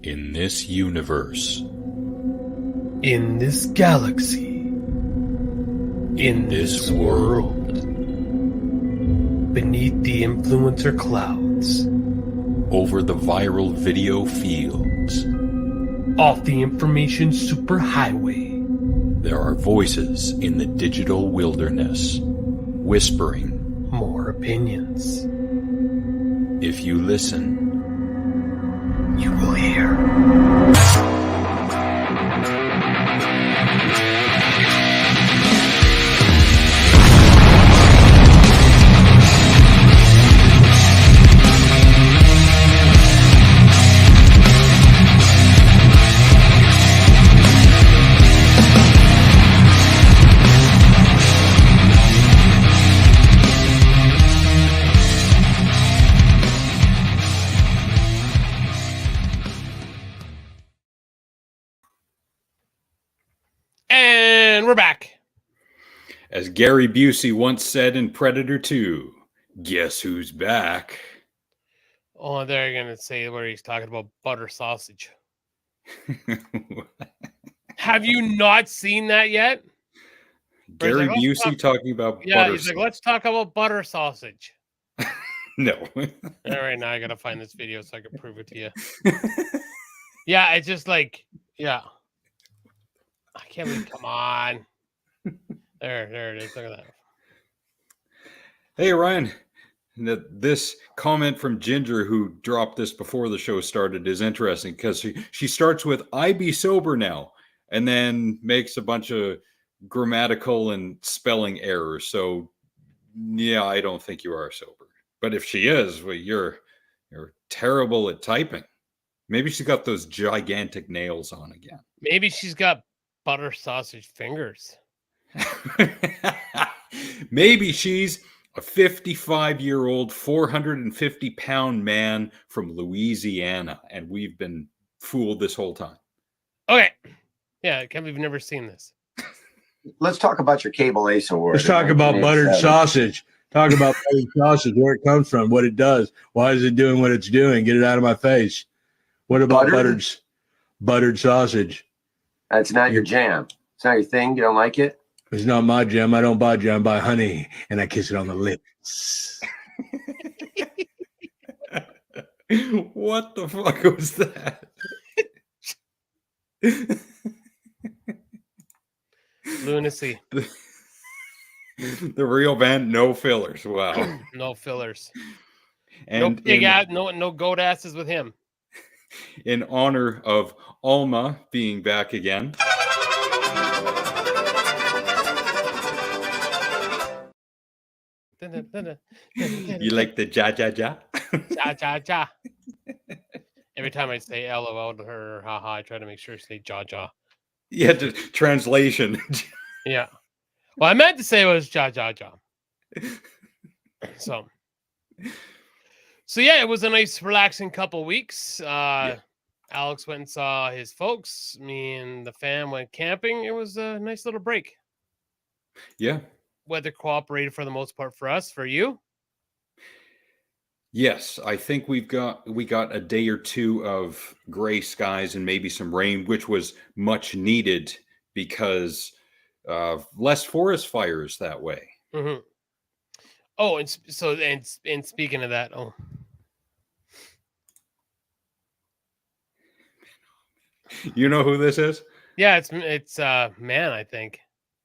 In this universe, in this galaxy, in this world, beneath the influencer clouds, over the viral video fields, off the information superhighway, there are voices in the digital wilderness, whispering more opinions. If you listen, You will hear. And we're back. As Gary Busey once said in Predator 2, guess who's back? Oh, they're going to say where he's talking about butter sausage. Have you not seen that yet? Gary Busey talking about butter he's like, let's talk about butter sausage. No. All right, now I got to find this video so I can prove it to you. Yeah, it's just like, yeah. I can't believe, come on. There it is. Look at that. Hey, Ryan. This comment from Ginger, who dropped this before the show started, is interesting because she starts with, I be sober now, and then makes a bunch of grammatical and spelling errors. So, yeah, I don't think you are sober. But if she is, well, you're terrible at typing. Maybe she's got those gigantic nails on again. Maybe she's got butter sausage fingers. Maybe she's a 55-year-old, 450-pound man from Louisiana, and we've been fooled this whole time. Okay. Yeah, I can't believe you've never seen this. Let's talk about your cable ace award. Let's talk about buttered sausage. Talk about buttered sausage, where it comes from, what it does. Why is it doing what it's doing? Get it out of my face. What about buttered sausage? That's not your jam. It's not your thing. You don't like it? It's not my jam. I don't buy jam. I buy honey, and I kiss it on the lips. What the fuck was that? Lunacy. The real band, no fillers. Wow. No fillers. And no big ass, no goat asses with him. In honor of Alma being back again. You like the ja ja ja? Ja ja ja. Every time I say LOL to her or haha, I try to make sure to say ja ja. Yeah, the translation. Yeah. Well, I meant to say it was ja ja ja. So yeah, it was a nice, relaxing couple weeks. Yeah. Alex went and saw his folks. Me and the fam went camping. It was a nice little break. Yeah. Weather cooperated for the most part for us. For you? Yes, I think we got a day or two of gray skies and maybe some rain, which was much needed because less forest fires that way. Mm-hmm. Oh, and speaking of that, you know who this is? Yeah, it's Man, I think.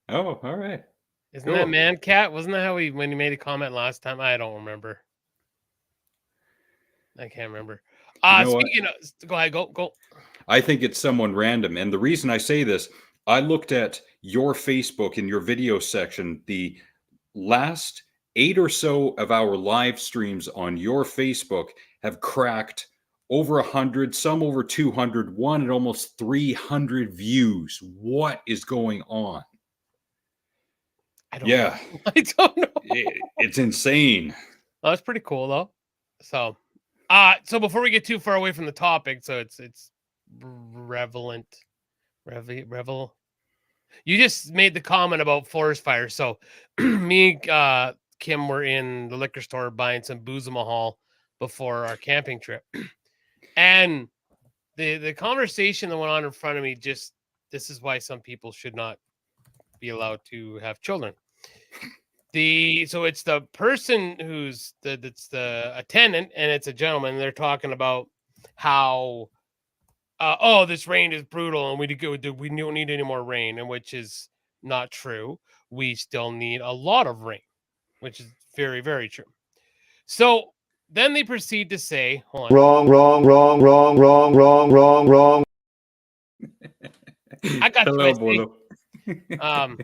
Oh, all right. Isn't that Man Cat? Wasn't that how when he made a comment last time? I don't remember. I can't remember. Speaking of, go ahead, go. I think it's someone random, and the reason I say this, I looked at your Facebook in your video section. The last 8 or so of our live streams on your Facebook have cracked over 100, some over 200, one at almost 300 views. What is going on? I don't know. I don't know. It's insane. Oh, that's pretty cool though. So before we get too far away from the topic, so it's revel. You just made the comment about forest fires. So me and Kim were in the liquor store buying some booze in Mahal before our camping trip. And the conversation that went on in front of me, just this is why some people should not be allowed to have children. So it's the person who's that's the attendant, and it's a gentleman. They're talking about how this rain is brutal, and we don't need any more rain, and which is not true. We still need a lot of rain, which is very, very true. So then they proceed to say, hold on. Wrong. I got Hello, you. Bolo.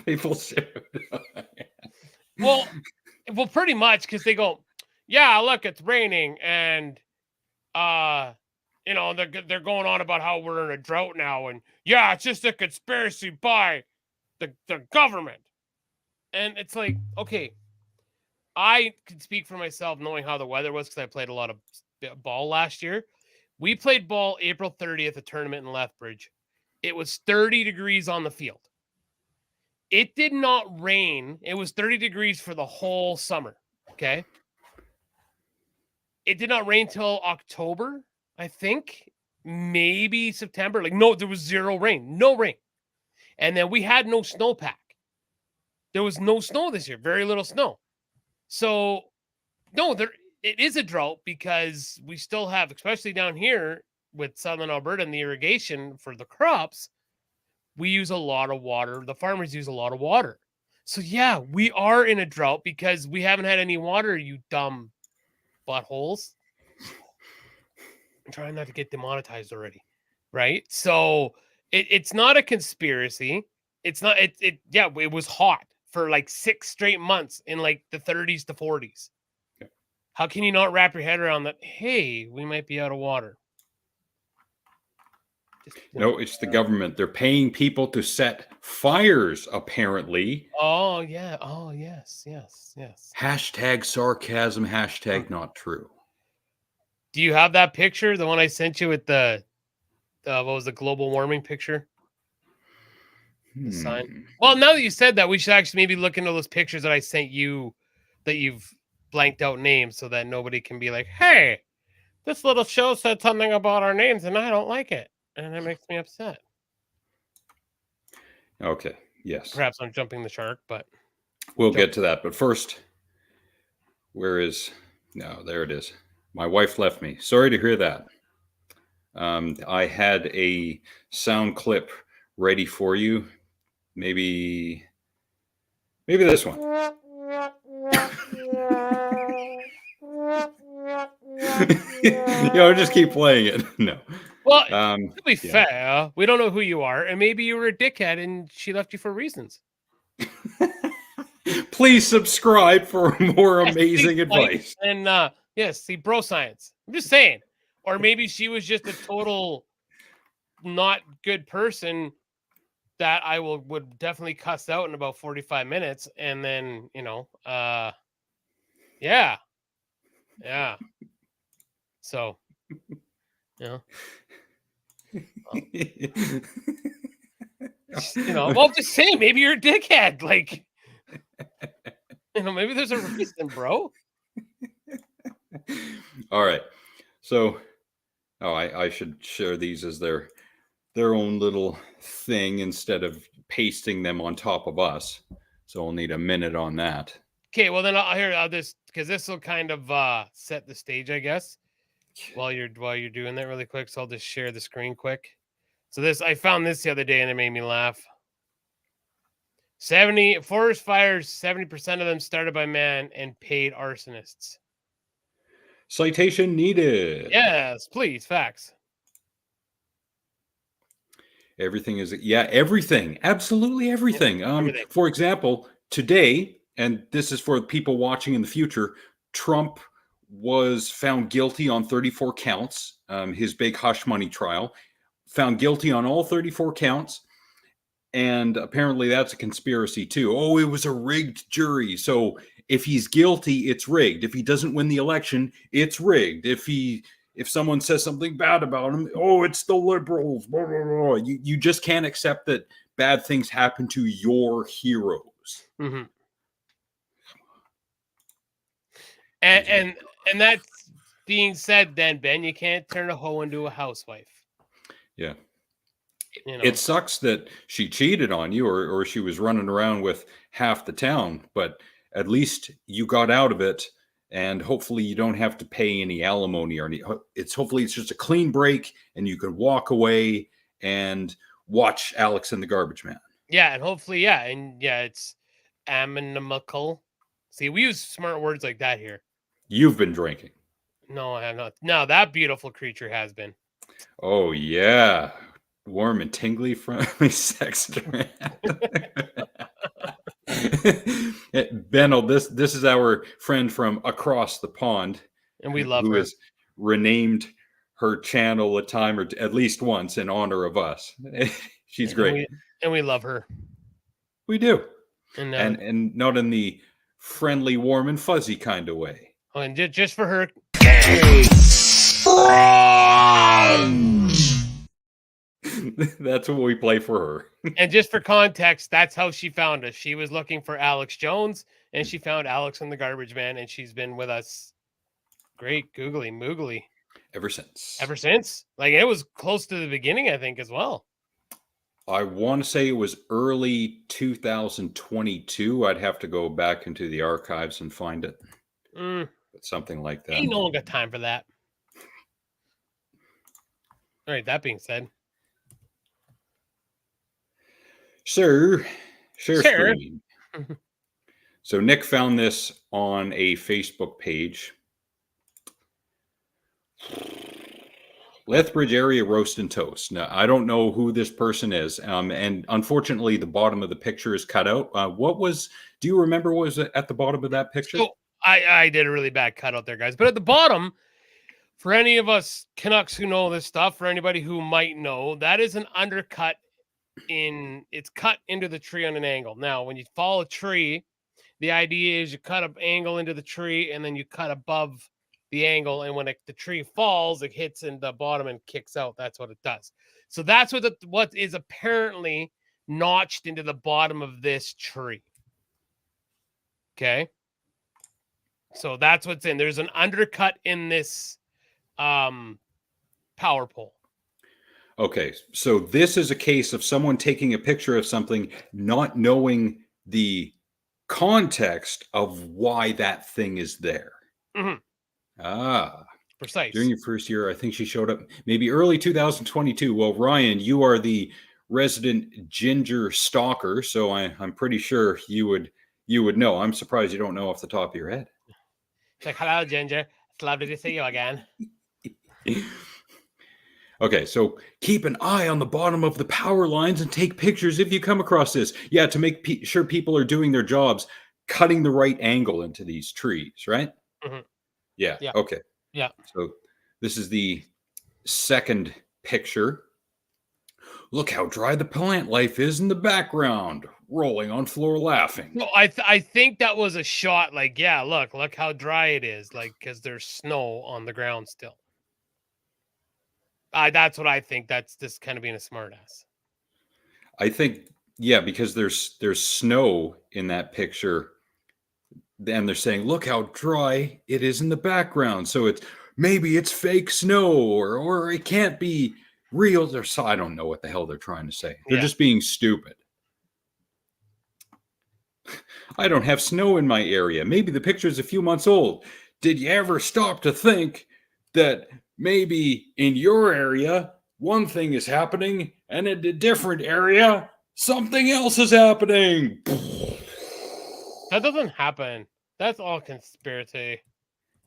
People should. Well, pretty much, because they go, yeah, look, it's raining, and they're going on about how we're in a drought now, and yeah, it's just a conspiracy by the government. And it's like, okay, I can speak for myself knowing how the weather was because I played a lot of ball last year. We played ball April 30th, a tournament in Lethbridge. It was 30 degrees on the field. It did not rain. It was 30 degrees for the whole summer. Okay. It did not rain till October, I think. Maybe September. No, there was zero rain. No rain. And then we had no snowpack. There was no snow this year. Very little snow. So, no, it is a drought because we still have, especially down here with southern Alberta and the irrigation for the crops, we use a lot of water. The farmers use a lot of water. So, yeah, we are in a drought because we haven't had any water, you dumb buttholes. I'm trying not to get demonetized already, right? So, it's not a conspiracy. It's not, it was hot for like 6 straight months in like the 30s to 40s. Okay. How can you not wrap your head around that? Hey, we might be out of water. No, it's the government. They're paying people to set fires, apparently. Oh, yeah. Oh, yes. Hashtag sarcasm, hashtag not true. Do you have that picture? The one I sent you with the what was the global warming picture? The sign. Well, now that you said that, we should actually maybe look into those pictures that I sent you that you've blanked out names so that nobody can be like, hey, this little show said something about our names and I don't like it. And that makes me upset. Okay, yes. Perhaps I'm jumping the shark, but... We'll get to that. But first, there it is. My wife left me. Sorry to hear that. I had a sound clip ready for you. Maybe this one. Just keep playing it. No. Well, to be fair, we don't know who you are, and maybe you were a dickhead and she left you for reasons. Please subscribe for more amazing advice. And see bro science. I'm just saying. Or maybe she was just a total not good person that I would definitely cuss out in about 45 minutes. And then, yeah. So, just say maybe you're a dickhead. Like, maybe there's a reason, bro. All right. So, I should share these as their own little thing instead of pasting them on top of us. So I'll need a minute on that. Okay, well then I'll this because this will kind of set the stage, I guess. While you're doing that really quick, so I'll just share the screen quick. So I found this the other day and it made me laugh. 70 forest fires, 70% of them started by man and paid arsonists. Citation needed. Yes, please, facts. Everything is everything, absolutely everything. Everything. For example, today, and this is for people watching in the future, Trump was found guilty on 34 counts. His big hush money trial, found guilty on all 34 counts. And apparently that's a conspiracy too. Oh, it was a rigged jury. So if he's guilty, it's rigged. If he doesn't win the election, it's rigged. If someone says something bad about him, oh, it's the liberals. Blah, blah, blah. You just can't accept that bad things happen to your heroes. Mm-hmm. And that's being said, then Ben, you can't turn a hoe into a housewife. Yeah. You know, It sucks that she cheated on you or she was running around with half the town, but at least you got out of it, and hopefully you don't have to pay any alimony or any. Hopefully it's just a clean break and you can walk away and watch Alex and the Garbage Man. yeah, and hopefully, yeah, and yeah, it's amicable. See, we use smart words like that here. You've been drinking. No, I have not. No, that beautiful creature has been. Oh yeah, warm and tingly from my sex trend. Benno, this is our friend from across the pond, And we love who her. has renamed her channel a time or at least once in honor of us. She's great. And we love her. We do, And and not in the friendly, warm, and fuzzy kind of way. and just for her. That's what we play for her. And just for context, that's how she found us. She was looking for Alex Jones, and she found Alex and the Garbage Man, and she's been with us. Great googly moogly Ever since. Like it was close to the beginning, I think, as well. I want to say it was early 2022. I'd have to go back into the archives and find it. But something like that. Ain't no one got time for that. All right, that being said. Share Sure. screen. So Nick found this on a Facebook page. Lethbridge area roast and toast. Now, I don't know who this person is. And unfortunately, the bottom of the picture is cut out. Do you remember what was at the bottom of that picture? So I did a really bad cutout there, guys. But at the bottom, for any of us Canucks who know this stuff, for anybody who might know, that is an undercut it's cut into the tree on an angle. Now, when you fall a tree, the idea is you cut an angle into the tree and then you cut above the angle. And when the tree falls, it hits in the bottom and kicks out. That's what it does. So that's what is apparently notched into the bottom of this tree. Okay. So that's what's in. There's an undercut in this power pole. Okay, so this is a case of someone taking a picture of something, not knowing the context of why that thing is there. Precise. During your first year, I think she showed up maybe early 2022. Well, Ryan, you are the resident ginger stalker, so I'm pretty sure you would know. I'm surprised you don't know off the top of your head. It's like, hello, Ginger. It's lovely to see you again. Okay, so keep an eye on the bottom of the power lines and take pictures if you come across this. Yeah, to make sure people are doing their jobs, cutting the right angle into these trees, right? Yeah. Okay. Yeah. So this is the second picture. Look how dry the plant life is in the background, rolling on floor laughing. No, I think that was a shot. Like, yeah, look how dry it is. Like, because there's snow on the ground still. That's what I think. That's just kind of being a smartass. I think, yeah, because there's snow in that picture, and they're saying, look how dry it is in the background. So maybe it's fake snow, or it can't be real. I don't know what the hell they're trying to say. They're just being stupid. I don't have snow in my area. Maybe the picture's a few months old. Did you ever stop to think that maybe in your area, one thing is happening, and in a different area, something else is happening? That doesn't happen. That's all conspiracy.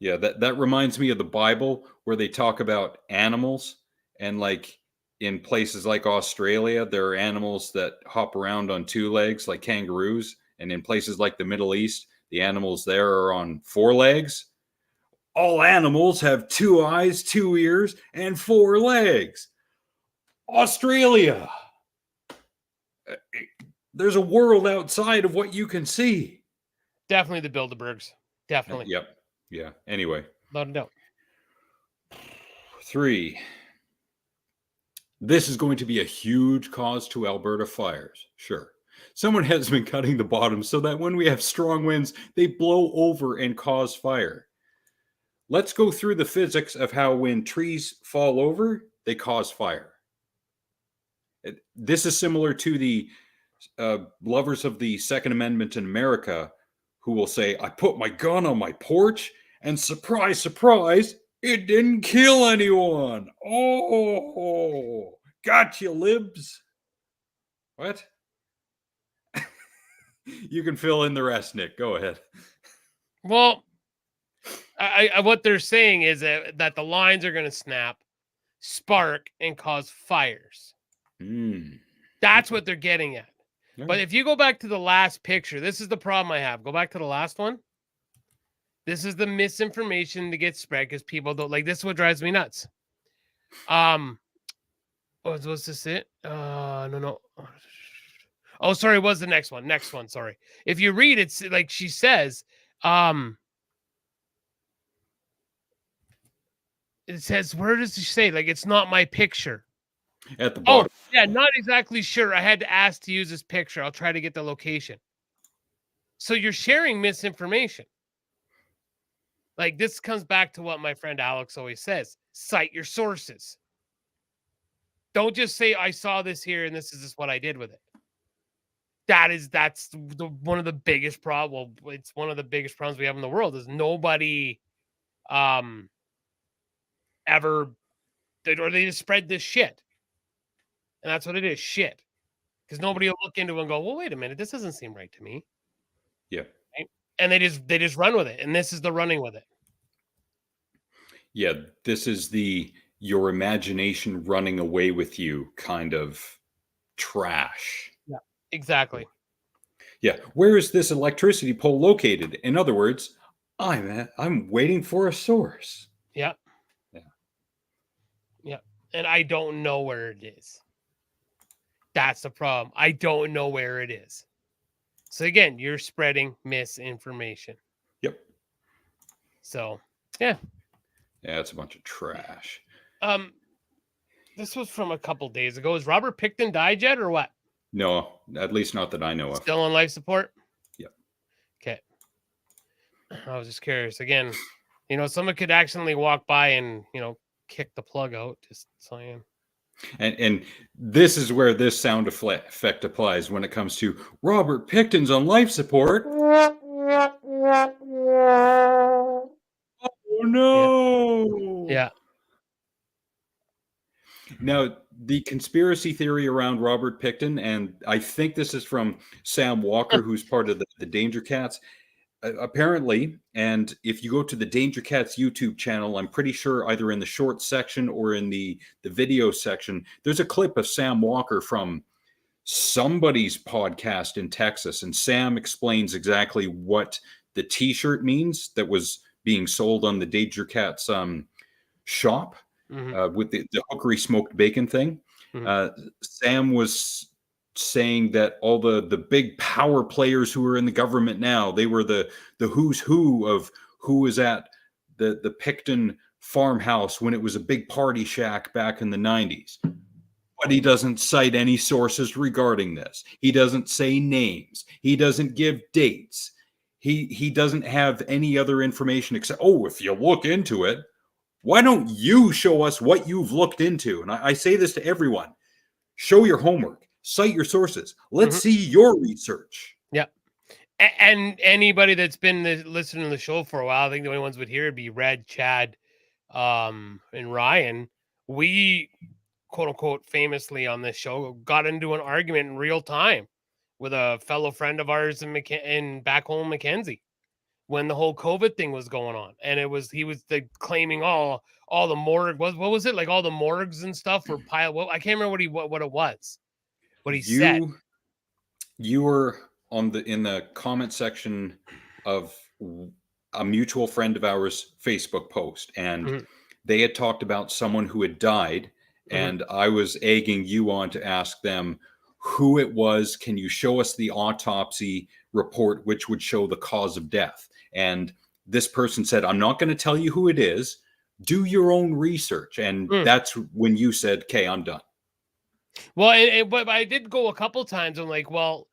Yeah, that reminds me of the Bible, where they talk about animals, and like in places like Australia, there are animals that hop around on two legs like kangaroos, and in places like the Middle East, the animals there are on four legs. All animals have 2 eyes, 2 ears, and 4 legs. Australia. There's a world outside of what you can see. Definitely the Bilderbergs. Definitely. Yep. Yeah. Anyway. Let them know. 3. This is going to be a huge cause to Alberta fires. Sure. Someone has been cutting the bottom so that when we have strong winds, they blow over and cause fire. let's go through the physics of how when trees fall over, they cause fire. This is similar to the lovers of the Second Amendment in America who will say, I put my gun on my porch and surprise, surprise, it didn't kill anyone. Oh, got you, libs. What? You can fill in the rest, Nick. Go ahead. Well, what they're saying is that the lines are going to snap, spark, and cause fires. That's what they're getting at. But if you go back to the last picture, this is the problem I have. Go back to the last one. This is the misinformation to get spread because people don't like this. Is what drives me nuts. Was this it? No. Oh, sorry. It was the next one. Next one. Sorry. If you read, it's like she says, it says, where does she say? Like, it's not my picture. At the bottom. Oh, yeah, not exactly sure. I had to ask to use this picture. I'll try to get the location. So you're sharing misinformation. Like, this comes back to what my friend Alex always says. Cite your sources. Don't just say, I saw this here and this is just what I did with it. That's one of the biggest problems. Well, it's one of the biggest problems we have in the world is nobody ever, or they just spread this shit. And that's what it is, shit. Because nobody will look into it and go, well, wait a minute, this doesn't seem right to me. Yeah. Right? And they just run with it. And this is the running with it. Yeah, this is your imagination running away with you kind of trash. Yeah, exactly. Yeah. Where is this electricity pole located? In other words, I'm waiting for a source. Yeah. And I don't know where it is. That's the problem. I don't know where it is. So again, you're spreading misinformation. Yep. So, yeah. Yeah, it's a bunch of trash. This was from a couple days ago. Is Robert Pickton died yet or what? No, at least not that I know of. Still on life support? Yep. Okay. I was just curious. Again, someone could accidentally walk by and, kick the plug out. Just saying. And this is where this sound effect applies when it comes to Robert Pickton's on life support. Oh no! Yeah. Now, the conspiracy theory around Robert Pickton, and I think this is from Sam Walker, who's part of the Danger Cats. Apparently, and if you go to the Danger Cats YouTube channel, I'm pretty sure either in the short section or in the video section, there's a clip of Sam Walker from somebody's podcast in Texas. And Sam explains exactly what the t-shirt means that was being sold on the Danger Cats shop with the hookery smoked bacon thing. Sam was saying that all the big power players who are in the government now, they were the who's who of who was at the Pickton farmhouse when it was a big party shack back in the 90s. But he doesn't cite any sources regarding this. He doesn't say names. He doesn't give dates. He doesn't have any other information except, if you look into it, why don't you show us what you've looked into? And I say this to everyone. Show your homework. Cite your sources. Let's see your research. Yeah. And anybody that's been listening to the show for a while, I think the only ones would hear would be Red, Chad, and Ryan. We, quote unquote, famously on this show got into an argument in real time with a fellow friend of ours in back home, Mackenzie, when the whole COVID thing was going on. And he was claiming all the morgue. What was it? Like all the morgues and stuff were piled. Well, I can't remember what it was. What he said. You were in the comment section of a mutual friend of ours Facebook post, and they had talked about someone who had died, and I was egging you on to ask them who it was. Can you show us the autopsy report which would show the cause of death? And this person said, I'm not going to tell you who it is. Do your own research. And that's when you said, okay, I'm done. Well, but I did go a couple times. I'm like, well,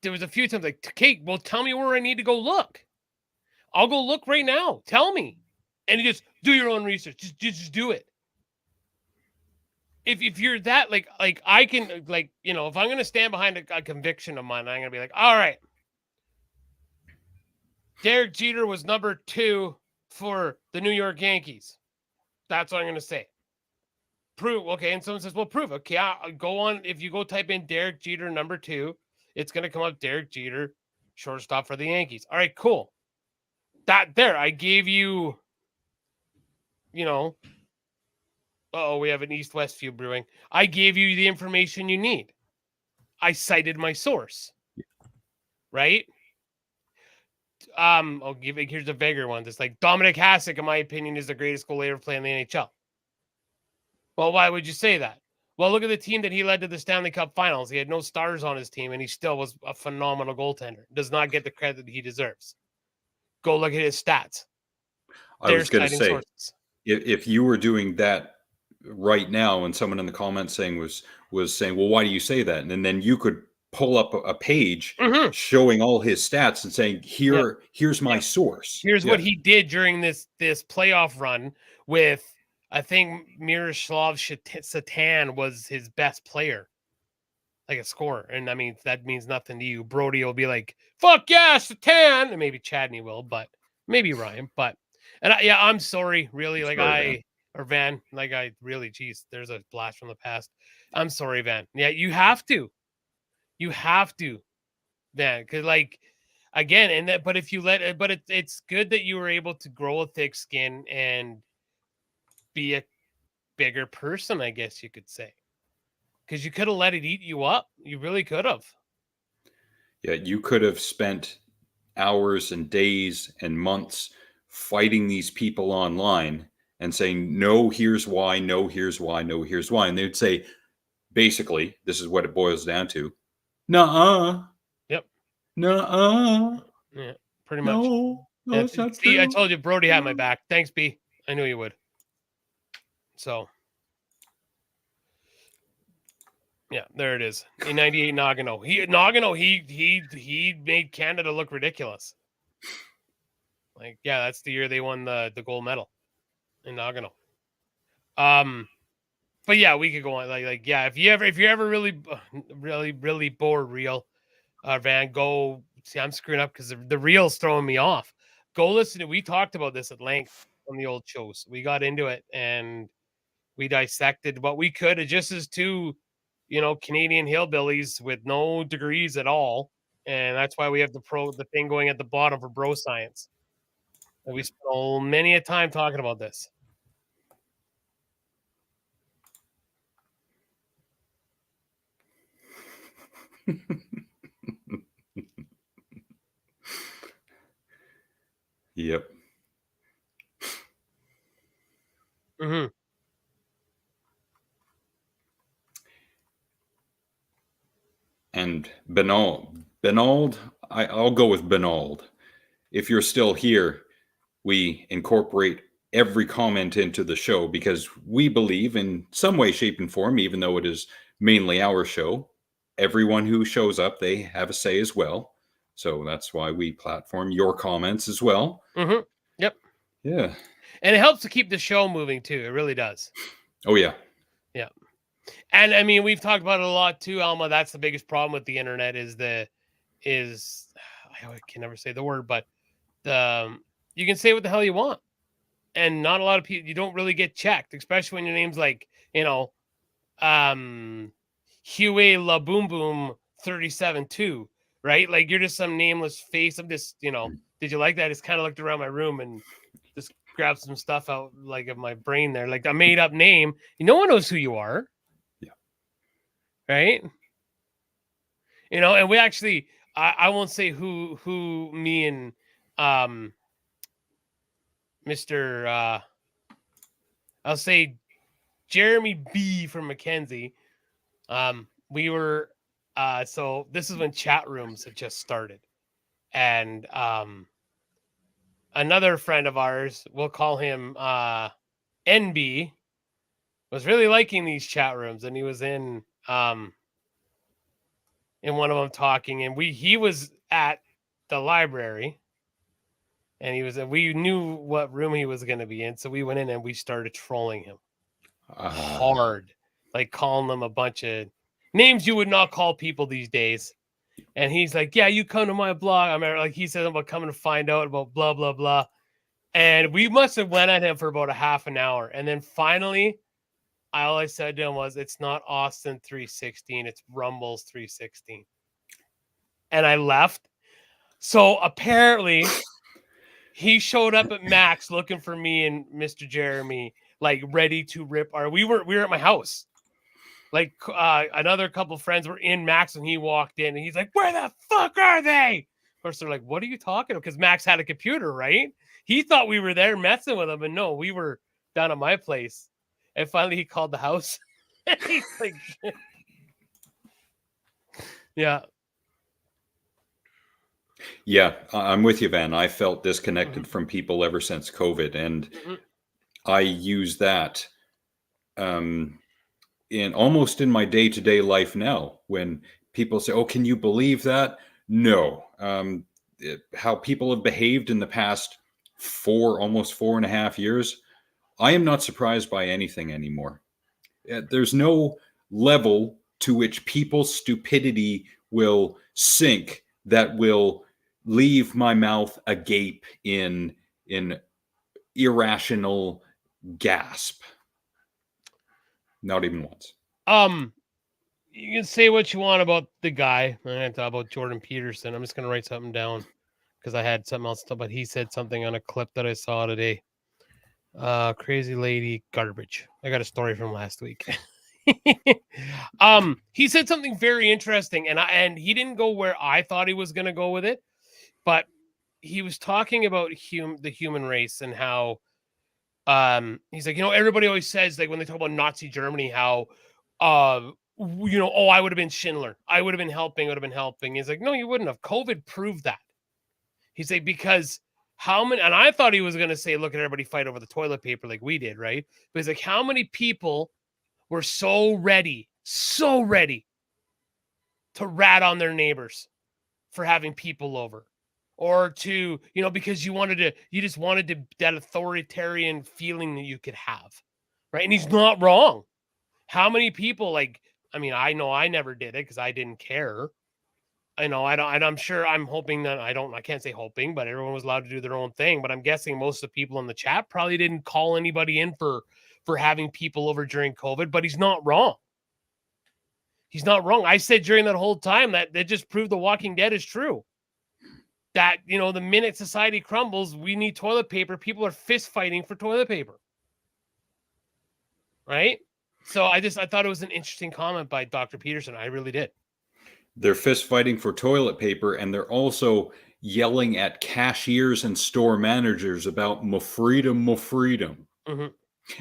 there was a few times like, Kate, well, tell me where I need to go look. I'll go look right now. Tell me. And you just do your own research. Just do it. If you're that like I can like, you know, if I'm gonna stand behind a conviction of mine, I'm gonna be like, all right, Derek Jeter was number 2 for the New York Yankees. That's what I'm gonna say. Prove. Okay, and someone says, well, prove. Okay, I'll go on. If you go type in Derek Jeter number 2, it's gonna come up Derek Jeter, shortstop for the Yankees. All right, cool. That there, I gave you, you know, we have an East-West feud brewing. I gave you the information you need. I cited my source. Right? I'll give it. Here's a vaguer one. It's like Dominic Hasek, in my opinion, is the greatest goalie ever played in the NHL. Well, why would you say that? Well, look at the team that he led to the Stanley Cup Finals. He had no stars on his team, and he still was a phenomenal goaltender. Does not get the credit he deserves. Go look at his stats. I was going to say, if you were doing that right now, and someone in the comments was saying, well, why do you say that? And then you could pull up a page showing all his stats and saying, here's my source. Here's what he did during this playoff run with, I think Miroslav Satan was his best player, like a scorer. And I mean, that means nothing to you. Brody will be like, fuck yeah, Satan. And maybe Chadney will, but maybe Ryan. But, and I'm sorry, really. Van, geez, there's a blast from the past. I'm sorry, Van. Yeah, you have to, Van, because like, again, and that, but if you let it, but it's good that you were able to grow a thick skin and be a bigger person, I guess you could say, because you could have let it eat you up. You really could have. Yeah, you could have spent hours and days and months fighting these people online and saying, no, here's why, no, here's why, no, here's why. And they'd say, basically, this is what it boils down to. Nuh-uh. Yep. Nuh-uh. Yeah, pretty much. No, it's not true. I told you Brody had my back. Thanks, B. I knew you would. So, yeah, there it is. In '98 Nagano. He made Canada look ridiculous. Like, yeah, that's the year they won the gold medal in Nagano. But yeah, we could go on like yeah, if you're ever really bored, real Van, go see. I'm screwing up because the reel's throwing me off. Go listen to. We talked about this at length on the old shows. We got into it and we dissected what we could, just as two, Canadian hillbillies with no degrees at all, and that's why we have the thing going at the bottom for bro science. And we spent many a time talking about this. Yep. Mm-hmm. And Benald, I'll go with Benald. If you're still here, we incorporate every comment into the show because we believe in some way, shape, and form, even though it is mainly our show, everyone who shows up, they have a say as well. So that's why we platform your comments as well. Mm-hmm. Yep. Yeah. And it helps to keep the show moving too. It really does. Oh, yeah. Yeah. And I mean, we've talked about it a lot too, Alma. That's the biggest problem with the internet I can never say the word, but you can say what the hell you want. And not a lot of people, you don't really get checked, especially when your name's like, Huey La Boom Boom 37-2, right? Like you're just some nameless face. I'm just, did you like that? I just kind of looked around my room and just grabbed some stuff out like of my brain there, like a made up name. No one knows who you are. Yeah. Right. And we actually, I won't say who me and Mr. I'll say Jeremy B from Mackenzie. We were so this is when chat rooms had just started, and another friend of ours, we'll call him NB, was really liking these chat rooms, and he was in one of them talking, and he was at the library, And we knew what room he was going to be in. So we went in and we started trolling him hard, like calling him a bunch of names you would not call people these days. And he's like, yeah, you come to my blog. I mean, like he said about coming to find out about blah, blah, blah. And we must have went at him for about a half an hour. And then finally, all I said to him was, it's not Austin 316, it's Rumbles 316. And I left. So apparently he showed up at Max looking for me and Mr. Jeremy, like ready to rip we were at my house. Like another couple friends were in Max when he walked in, and he's like, where the fuck are they? Of course, they're like, what are you talking about? Because Max had a computer, right? He thought we were there messing with him, and no, we were down at my place. And finally he called the house. He's like, yeah. Yeah, I'm with you, Van. I felt disconnected from people ever since COVID, and I use that in almost in my day-to-day life now. When people say, "Oh, can you believe that?" No, how people have behaved in the past almost 4.5 years, I am not surprised by anything anymore. There's no level to which people's stupidity will sink that will leave my mouth agape in irrational gasp. Not even once. You can say what you want about the guy. I'm going to talk about Jordan Peterson. I'm just going to write something down because I had something else, but he said something on a clip that I saw today. Crazy lady garbage. I got a story from last week. He said something very interesting, and he didn't go where I thought he was going to go with it, but he was talking about the human race and how he's like, everybody always says, like, when they talk about Nazi Germany, how oh, I would have been Schindler, I would have been helping. He's like, no, you wouldn't have. COVID proved that. He's like, because how many, and I thought he was going to say, look at everybody fight over the toilet paper like we did, right? But he's like, how many people were so ready to rat on their neighbors for having people over, or to, because you just wanted that authoritarian feeling that you could have, right? And he's not wrong. How many people, like, I mean, I know I never did it because I didn't care. I'm sure, I'm hoping that I can't say hoping, but everyone was allowed to do their own thing. But I'm guessing most of the people in the chat probably didn't call anybody in for having people over during COVID, but he's not wrong. He's not wrong. I said during that whole time that just proved The Walking Dead is true. That, the minute society crumbles, we need toilet paper. People are fist fighting for toilet paper. Right? So I thought it was an interesting comment by Dr. Peterson. I really did. They're fist fighting for toilet paper, and they're also yelling at cashiers and store managers about my freedom. Mm-hmm.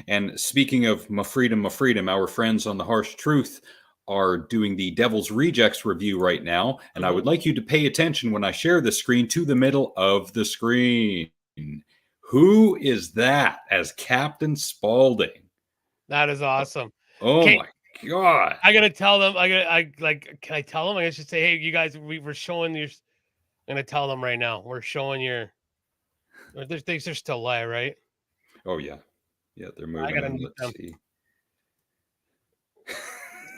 And speaking of my freedom, our friends on The Harsh Truth are doing the Devil's Rejects review right now, and I would like you to pay attention when I share the screen to the middle of the screen. Who is that as Captain Spaulding? That is awesome. Oh my God. I gotta tell them. Can I tell them? I should say, hey, you guys, we're showing your. I'm gonna tell them right now. We're showing your. There's things are still live, right? Oh yeah, they're moving. Let's see.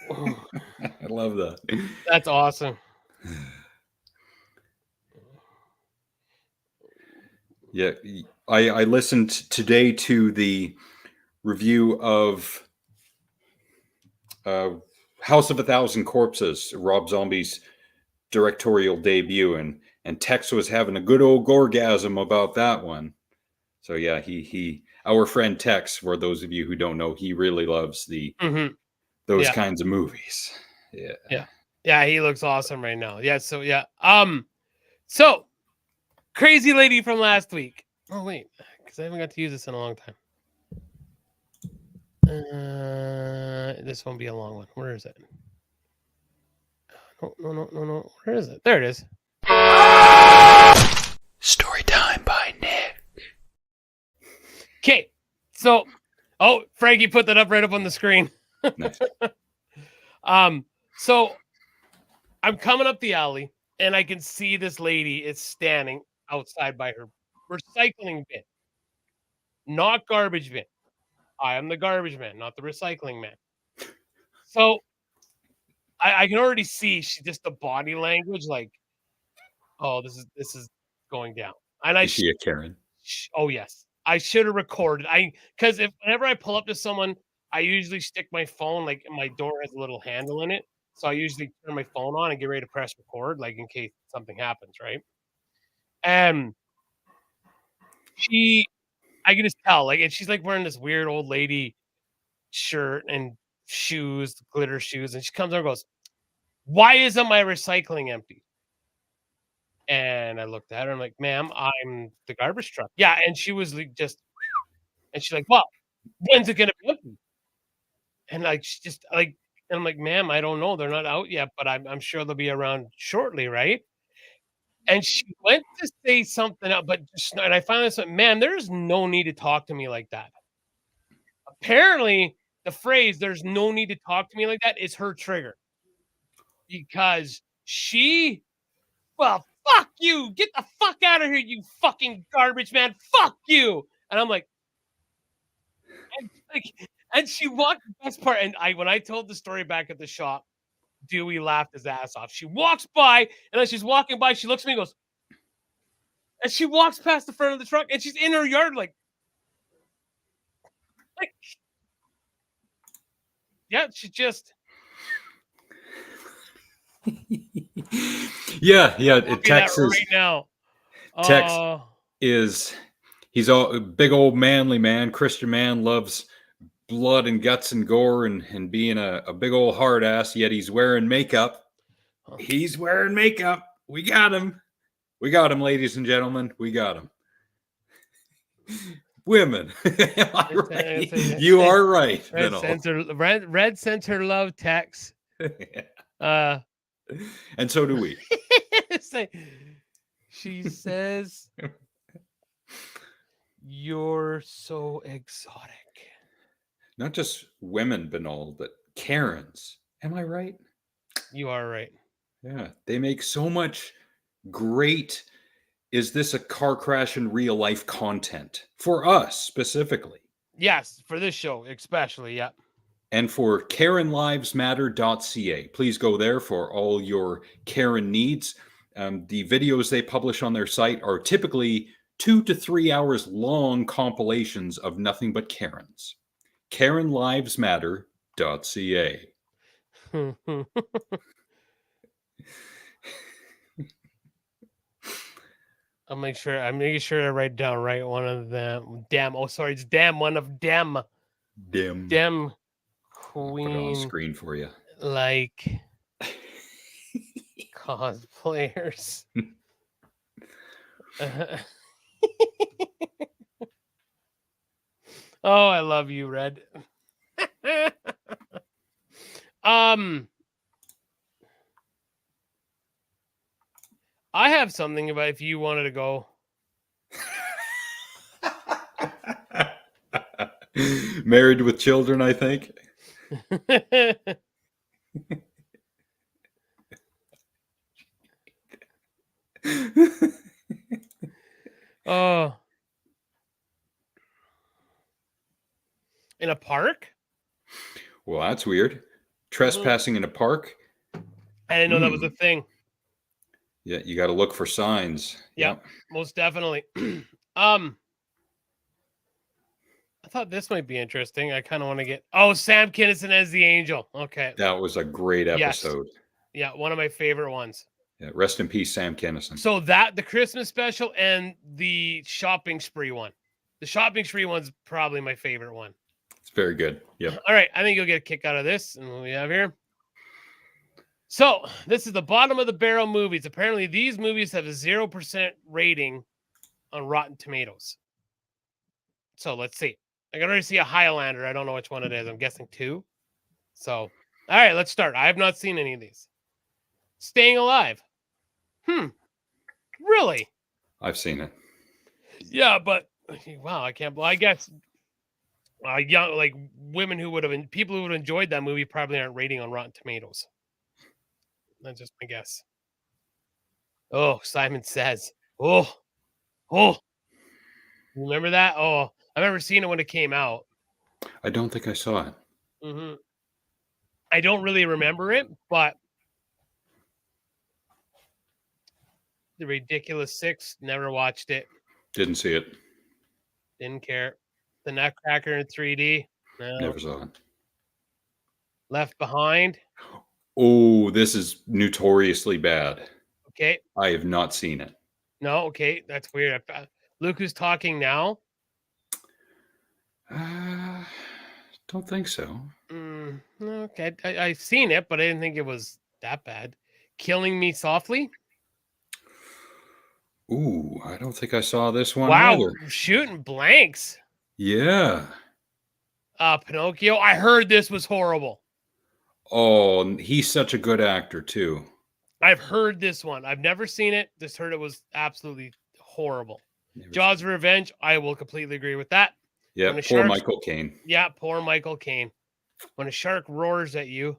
I love that. That's awesome. Yeah, I listened today to the review of House of a Thousand Corpses, Rob Zombie's directorial debut, and Tex was having a good old gorgasm about that one. So yeah, he our friend Tex, for those of you who don't know, he really loves those kinds of movies. Yeah, he looks awesome right now. Yeah, so crazy lady from last week. Oh wait, because I haven't got to use this in a long time. This won't be a long one. Where is it? No. Where is it? There it is. Story time by Nick. Okay, so, Frankie put that up right up on the screen. Nice. So I'm coming up the alley and I can see this lady is standing outside by her recycling bin, not garbage bin. I am the garbage man, not the recycling man. So I can already see she just the body language, like, oh, this is going down. And I Is she a Karen? oh yes, I should have recorded. Because if whenever I pull up to someone, I usually stick my phone like my door has a little handle in it, so I usually turn my phone on and get ready to press record, like in case something happens, right? And I can just tell, like, and she's like wearing this weird old lady shirt and shoes, glitter shoes, and she comes over and goes, "Why isn't my recycling empty?" And I looked at her. I'm like, "Ma'am, I'm the garbage truck." Yeah, and she was like, just, and she's like, "Well, when's it gonna be empty?" And like, she just like, and I'm like, "Ma'am, I don't know. They're not out yet, but I'm sure they'll be around shortly, right?" And she went to say something else, but and I finally said, "Ma'am, there's no need to talk to me like that." Apparently, the phrase "there's no need to talk to me like that" is her trigger because well, fuck you. Get the fuck out of here, you fucking garbage man. Fuck you. And I'm like, like, and she walked the best part. And when I told the story back at the shop, Dewey laughed his ass off. She walks by, and as she's walking by, she looks at me and goes, and she walks past the front of the truck, and she's in her yard, like yeah, she just Yeah. Tex right now. Tex he's a big old manly man, Christian man, loves blood and guts and gore and being a big old hard ass, yet he's wearing makeup. He's wearing makeup. We got him. We got him, ladies and gentlemen. We got him. Women. Am I right? You are right. Red sends her love text. And so do we. She says, "You're so exotic." Not just women, Banal, but Karens. Am I right? You are right. Yeah. They make so much great, is this a car crash in real life content for us specifically? Yes, for this show, especially. Yeah. And for KarenLivesMatter.ca. Please go there for all your Karen needs. The videos they publish on their site are typically 2 to 3 hours long compilations of nothing but Karens. KarenLivesMatter.ca. I'm making sure I write down right one of them. Damn. Oh, sorry, it's damn one of them. Dem Queen. Put it on screen for you. Like cosplayers. Oh, I love you, Red. I have something about if you wanted to go. Married with children, I think. Oh. In a park? Well, that's weird. Trespassing in a park? I didn't know that was a thing. Yeah, you got to look for signs. Yep, most definitely. I thought this might be interesting. I kind of want to get... Oh, Sam Kinison as the angel. Okay. That was a great episode. Yes. Yeah, one of my favorite ones. Yeah, rest in peace, Sam Kinison. So the Christmas special and the shopping spree one. The shopping spree one's probably my favorite one. It's very good. Yep. All right, I think you'll get a kick out of this. And what we have here. So this is the bottom of the barrel movies. Apparently, these movies have a 0% rating on Rotten Tomatoes. So let's see. I can already see a Highlander. I don't know which one it is. I'm guessing 2. So, all right, let's start. I have not seen any of these. Staying Alive. Really? I've seen it. Yeah, but wow, I can't. Well, I guess young, like women who would have, people who would have enjoyed that movie probably aren't rating on Rotten Tomatoes. That's just my guess. Oh, Simon Says. Oh. You remember that? Oh, I remember seeing it when it came out. I don't think I saw it. Mm-hmm. I don't really remember it, but The Ridiculous Six, never watched it. Didn't see it. Didn't care. The Nutcracker in 3D, no. Never saw it. Left Behind, Oh, this is notoriously bad. okay. I have not seen it. No, okay, that's weird. Look Who's Talking Now. Don't think so. Okay, I've seen it, but I didn't think it was that bad. Killing Me Softly. Ooh, I don't think I saw this one Wow, either. shooting blanks. Yeah. Pinocchio. I heard this was horrible. Oh, he's such a good actor too. I've heard this one. I've never seen it. Just heard it was absolutely horrible. Jaws of Revenge. I will completely agree with that. Yeah, poor Michael Caine. Yeah, poor Michael Caine. When a shark roars at you,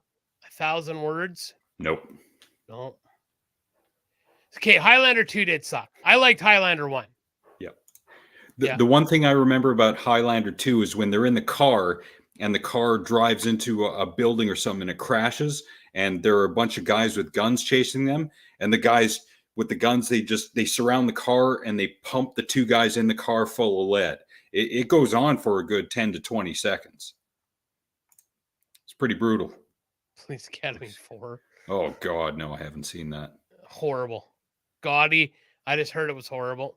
1,000 words. Nope. No. Okay, Highlander 2 did suck. I liked Highlander 1. Yeah. The one thing I remember about Highlander 2 is when they're in the car and the car drives into a building or something and it crashes and there are a bunch of guys with guns chasing them, and the guys with the guns, they surround the car and they pump the two guys in the car full of lead. It goes on for a good 10 to 20 seconds. It's pretty brutal. Police Academy 4. Oh God, no, I haven't seen that. Horrible. Gaudy. I just heard it was horrible.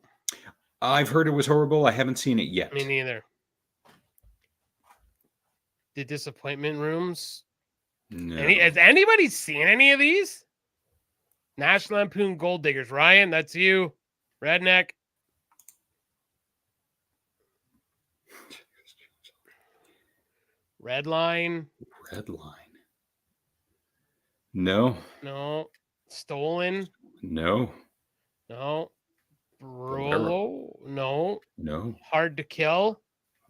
I've heard it was horrible. I haven't seen it yet. Me neither. The Disappointment Rooms. No. Has anybody seen any of these? National Lampoon Gold Diggers. Ryan, that's you. Redneck. Redline. No. No. Stolen. No. No. Rolo. No. No. Hard to Kill.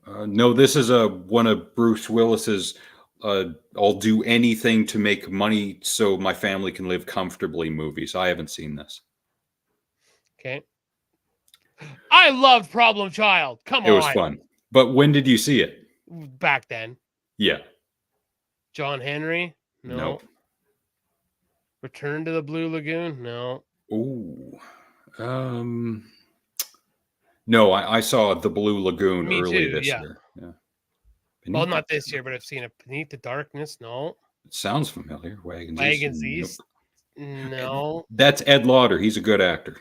No, this is one of Bruce Willis's I'll do anything to make money so my family can live comfortably movies. I haven't seen this. Okay. I loved Problem Child. Come on. It was fun. But when did you see it? Back then. Yeah. John Henry? No. Nope. Return to the Blue Lagoon? No. Ooh. No, I saw the Blue Lagoon early this year. Yeah. Well, not this year, but I've seen it. Beneath the Darkness? No. It sounds familiar. Wagons East? No. That's Ed Lauder. He's a good actor.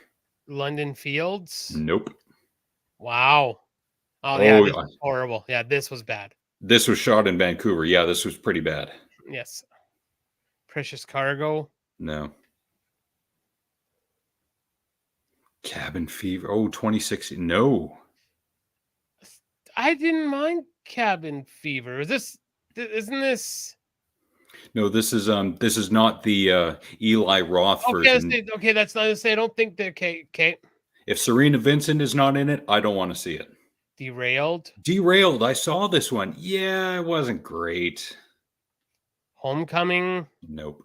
London Fields? Nope. Wow. Oh yeah, this was horrible. Yeah, this was bad. This was shot in Vancouver. Yeah, this was pretty bad. Yes. Precious Cargo? No. Cabin Fever. Oh, 2016. No. I didn't mind Cabin Fever. Isn't this? No, this is not the Eli Roth version. Okay, that's not to say I don't think that. Okay. If Serena Vincent is not in it, I don't want to see it. Derailed. I saw this one. Yeah, it wasn't great. Homecoming. Nope.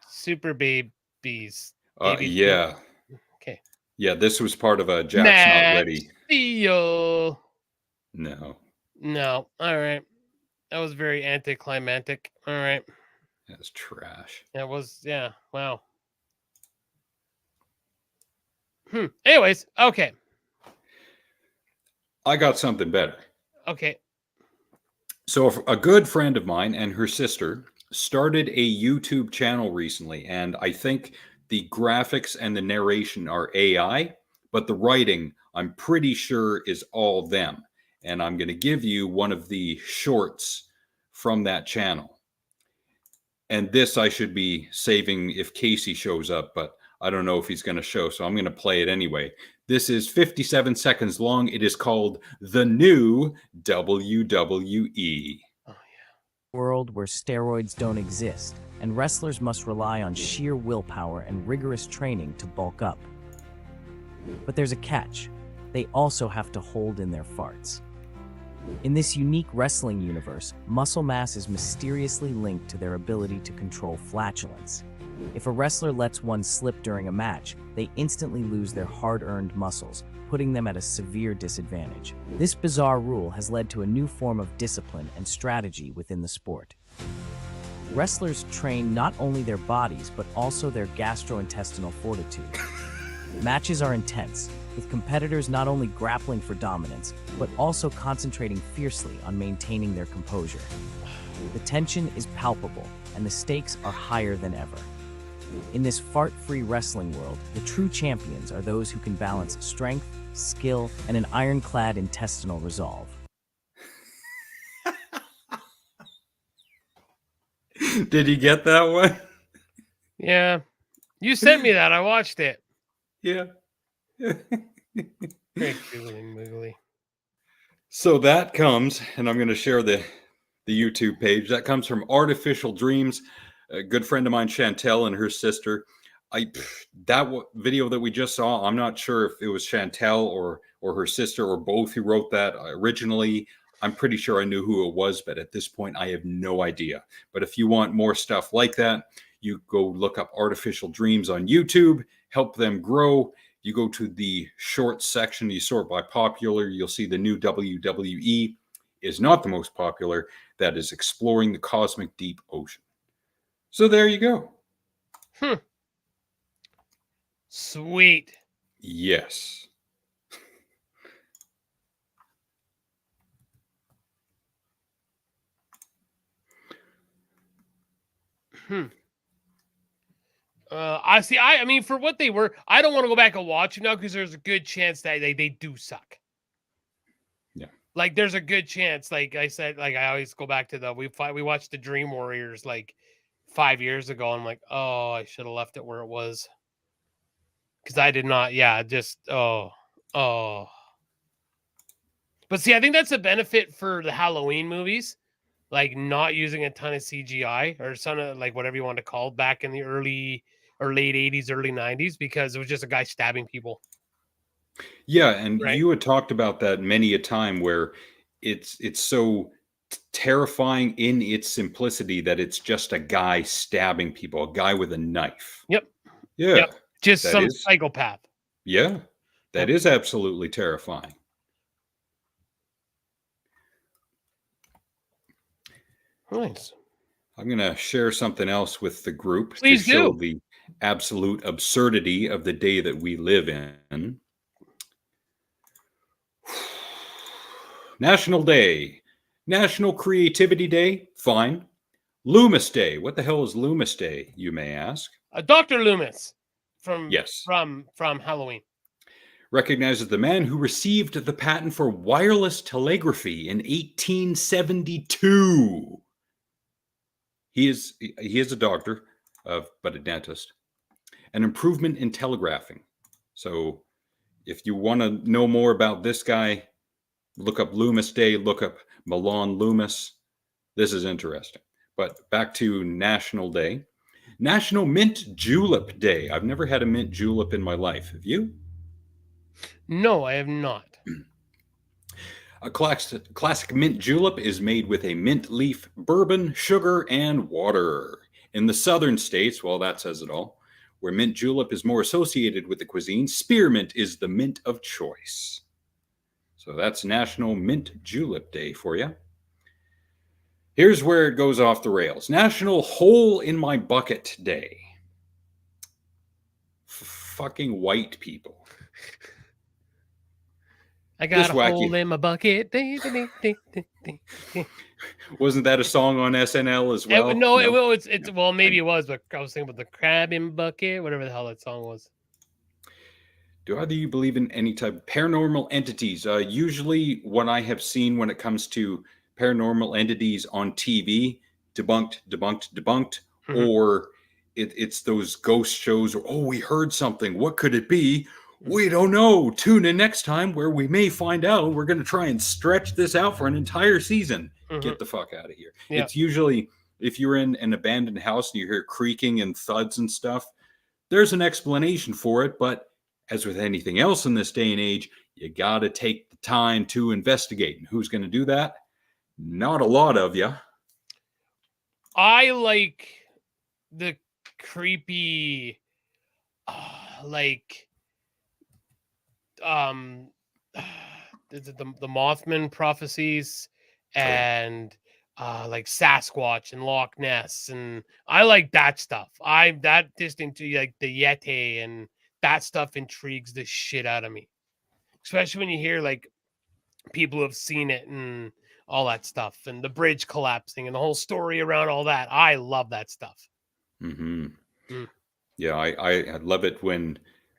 Super Babies. Yeah. Okay. Yeah, this was part of a Jack's Not Ready. Steel. No. All right. That was very anticlimactic. All right. That's trash. It was, yeah. Wow. Anyways, okay. I got something better. Okay. So a good friend of mine and her sister started a YouTube channel recently, and I think the graphics and the narration are AI, but the writing, I'm pretty sure, is all them. And I'm going to give you one of the shorts from that channel. And this I should be saving if Casey shows up, but I don't know if he's going to show, so I'm going to play it anyway. This is 57 seconds long. It is called The New WWE. Oh, yeah. World where steroids don't exist, and wrestlers must rely on sheer willpower and rigorous training to bulk up. But there's a catch. They also have to hold in their farts. In this unique wrestling universe, muscle mass is mysteriously linked to their ability to control flatulence. If a wrestler lets one slip during a match, they instantly lose their hard-earned muscles, putting them at a severe disadvantage. This bizarre rule has led to a new form of discipline and strategy within the sport. Wrestlers train not only their bodies, but also their gastrointestinal fortitude. Matches are intense, with competitors not only grappling for dominance, but also concentrating fiercely on maintaining their composure. The tension is palpable, and the stakes are higher than ever. In this fart-free wrestling world, the true champions are those who can balance strength, skill, and an ironclad intestinal resolve. Did you get that one? Yeah. You sent me that. I watched it. Yeah. Very cute and wiggly. So that comes, and I'm going to share the YouTube page. That comes from Artificial Dreams. A good friend of mine, Chantel, and her sister. Video that we just saw, I'm not sure if it was Chantel or her sister or both who wrote that originally. I'm pretty sure I knew who it was, but at this point, I have no idea. But if you want more stuff like that, you go look up Artificial Dreams on YouTube, help them grow. You go to the short section, you sort by popular, you'll see the new WWE is not the most popular. That is Exploring the Cosmic Deep Ocean. So there you go. Sweet. Yes. I see. I mean, for what they were, I don't want to go back and watch them now because there's a good chance that they do suck. Yeah. Like, there's a good chance. Like I said, like I always go back to we watched the Dream Warriors like 5 years ago. I'm like, oh, I should have left it where it was because I did not. Yeah, just oh. But see, I think that's a benefit for the Halloween movies. Like not using a ton of CGI or some of like whatever you want to call it, back in the early or late 80s, early 90s, because it was just a guy stabbing people. Yeah, and Right. you had talked about that many a time where it's so terrifying in its simplicity that it's just a guy stabbing people, a guy with a knife. Yep. Yeah. Yep. Just that some is- psychopath. Yeah. That Yep. is absolutely terrifying. Nice. I'm going to share something else with the group Please to show do. the absolute absurdity of the day that we live in. National Day. National Creativity Day. Fine. Loomis Day. What the hell is Loomis Day, you may ask? Dr. Loomis from Yes. from Halloween. Recognizes the man who received the patent for wireless telegraphy in 1872. He is a doctor, but a dentist. An improvement in telegraphing. So if you want to know more about this guy, look up Loomis Day, look up Milan Loomis. This is interesting. But back to National Day. National Mint Julep Day. I've never had a mint julep in my life. Have you? No, I have not. A classic mint julep is made with a mint leaf, bourbon, sugar, and water. In the southern states, well, that says it all, where mint julep is more associated with the cuisine, spearmint is the mint of choice. So that's National Mint Julep Day for you. Here's where it goes off the rails. National Hole in My Bucket Day. Fucking white people. I got This a wacky- hole in my bucket. Wasn't that a song on SNL as well? It's well, maybe it was, but I was thinking about the crab in bucket, whatever the hell that song was. Do either of you believe in any type of paranormal entities? Usually what I have seen when it comes to paranormal entities on TV, debunked, Mhm. or it's those ghost shows, or, oh, we heard something. What could it be? We don't know. Tune in next time where we may find out. We're going to try and stretch this out for an entire season. Mhm. Get the fuck out of here. Yeah. It's usually, if you're in an abandoned house and you hear creaking and thuds and stuff, there's an explanation for it. But as with anything else in this day and age, you got to take the time to investigate. And who's going to do that? Not a lot of you. I like the creepy, like the Mothman prophecies Oh, yeah. and like Sasquatch and Loch Ness, and I like that stuff. I'm that distant to like the Yeti, and that stuff intrigues the shit out of me, especially when you hear like people who have seen it and all that stuff, and the bridge collapsing and the whole story around all that. I love that stuff. Mm-hmm. Mm. Yeah, I love it when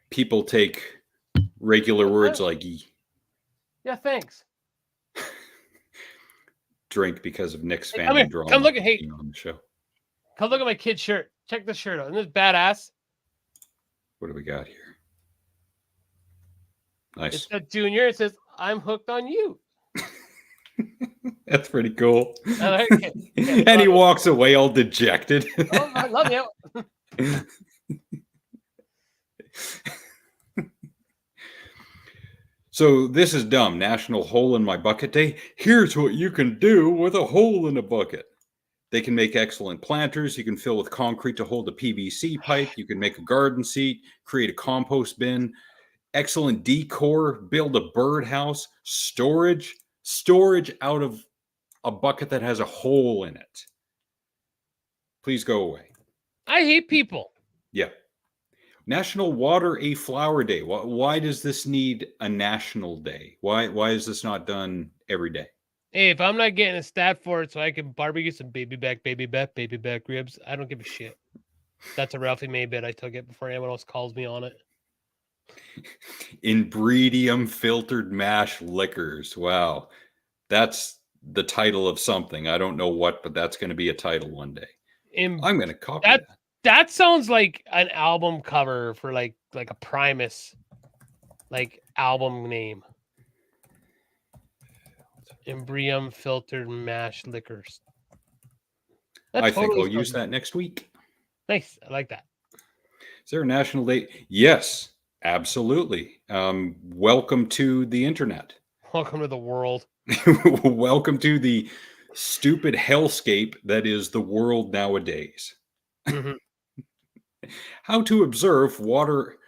people take regular words like Yeah, thanks. drink because of Nick's Hey, come family here. drama Come look at being on the show. come look at my kid's shirt. Check the shirt out. Isn't this badass? What do we got here? Nice. It's a junior. It says, "I'm hooked on you." That's pretty cool. I like it. Yeah, And he walks away all dejected. oh, I love you. So this is dumb. National Hole in My Bucket Day. Here's what you can do with a hole in a bucket. They can make excellent planters. You can fill with concrete to hold a PVC pipe. You can make a garden seat, create a compost bin, excellent decor, build a birdhouse, storage out of a bucket that has a hole in it. Please go away. I hate people. Yeah. National Water a Flower Day. Why does this need a national day? Why is this not done every day? Hey, if I'm not getting a stat for it so I can barbecue some baby back ribs, I don't give a shit. That's a Ralphie May bit. I took it before anyone else calls me on it. Inbreedium filtered mash liquors. Wow. That's the title of something. I don't know what, but that's going to be a title one day. I'm going to copy that. That sounds like an album cover for like a Primus like album name. Embrium filtered mash liquors. I think I'll use that next week. Nice. I like that. Is there a national day? Yes, absolutely. Welcome to the internet. Welcome to the world. Welcome to the stupid hellscape that is the world nowadays. Mm-hmm. How to observe water.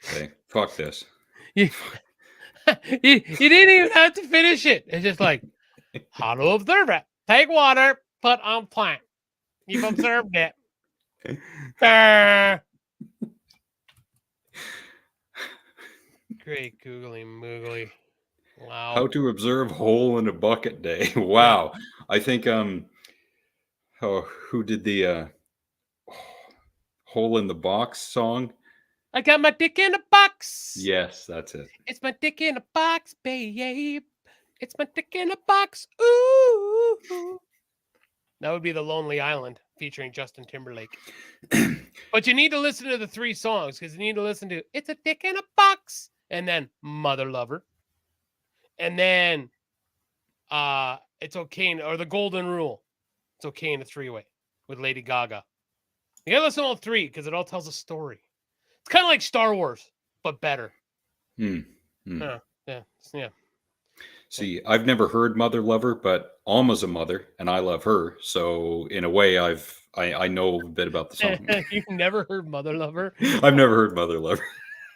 Okay, fuck this. You didn't even have to finish it. It's just like, how to observe it. Take water, put on plant. You've observed it. Great googly moogly. Wow. How to observe hole in a bucket day. Wow. I think who did the hole in the box song? I got my dick in a box. Yes, that's it. It's my dick in a box, babe. It's my dick in a box. Ooh. That would be The Lonely Island featuring Justin Timberlake. But you need to listen to the 3 songs because you need to listen to It's a Dick in a Box and then Mother Lover. And then It's Okay, or The Golden Rule. It's Okay in a 3-way with Lady Gaga. You gotta listen to all 3 because it all tells a story. It's kind of like Star Wars, but better. Yeah. See, I've never heard Mother Lover, but Alma's a mother, and I love her. So in a way, I know a bit about the song. You've never heard Mother Lover? I've never heard Mother Lover.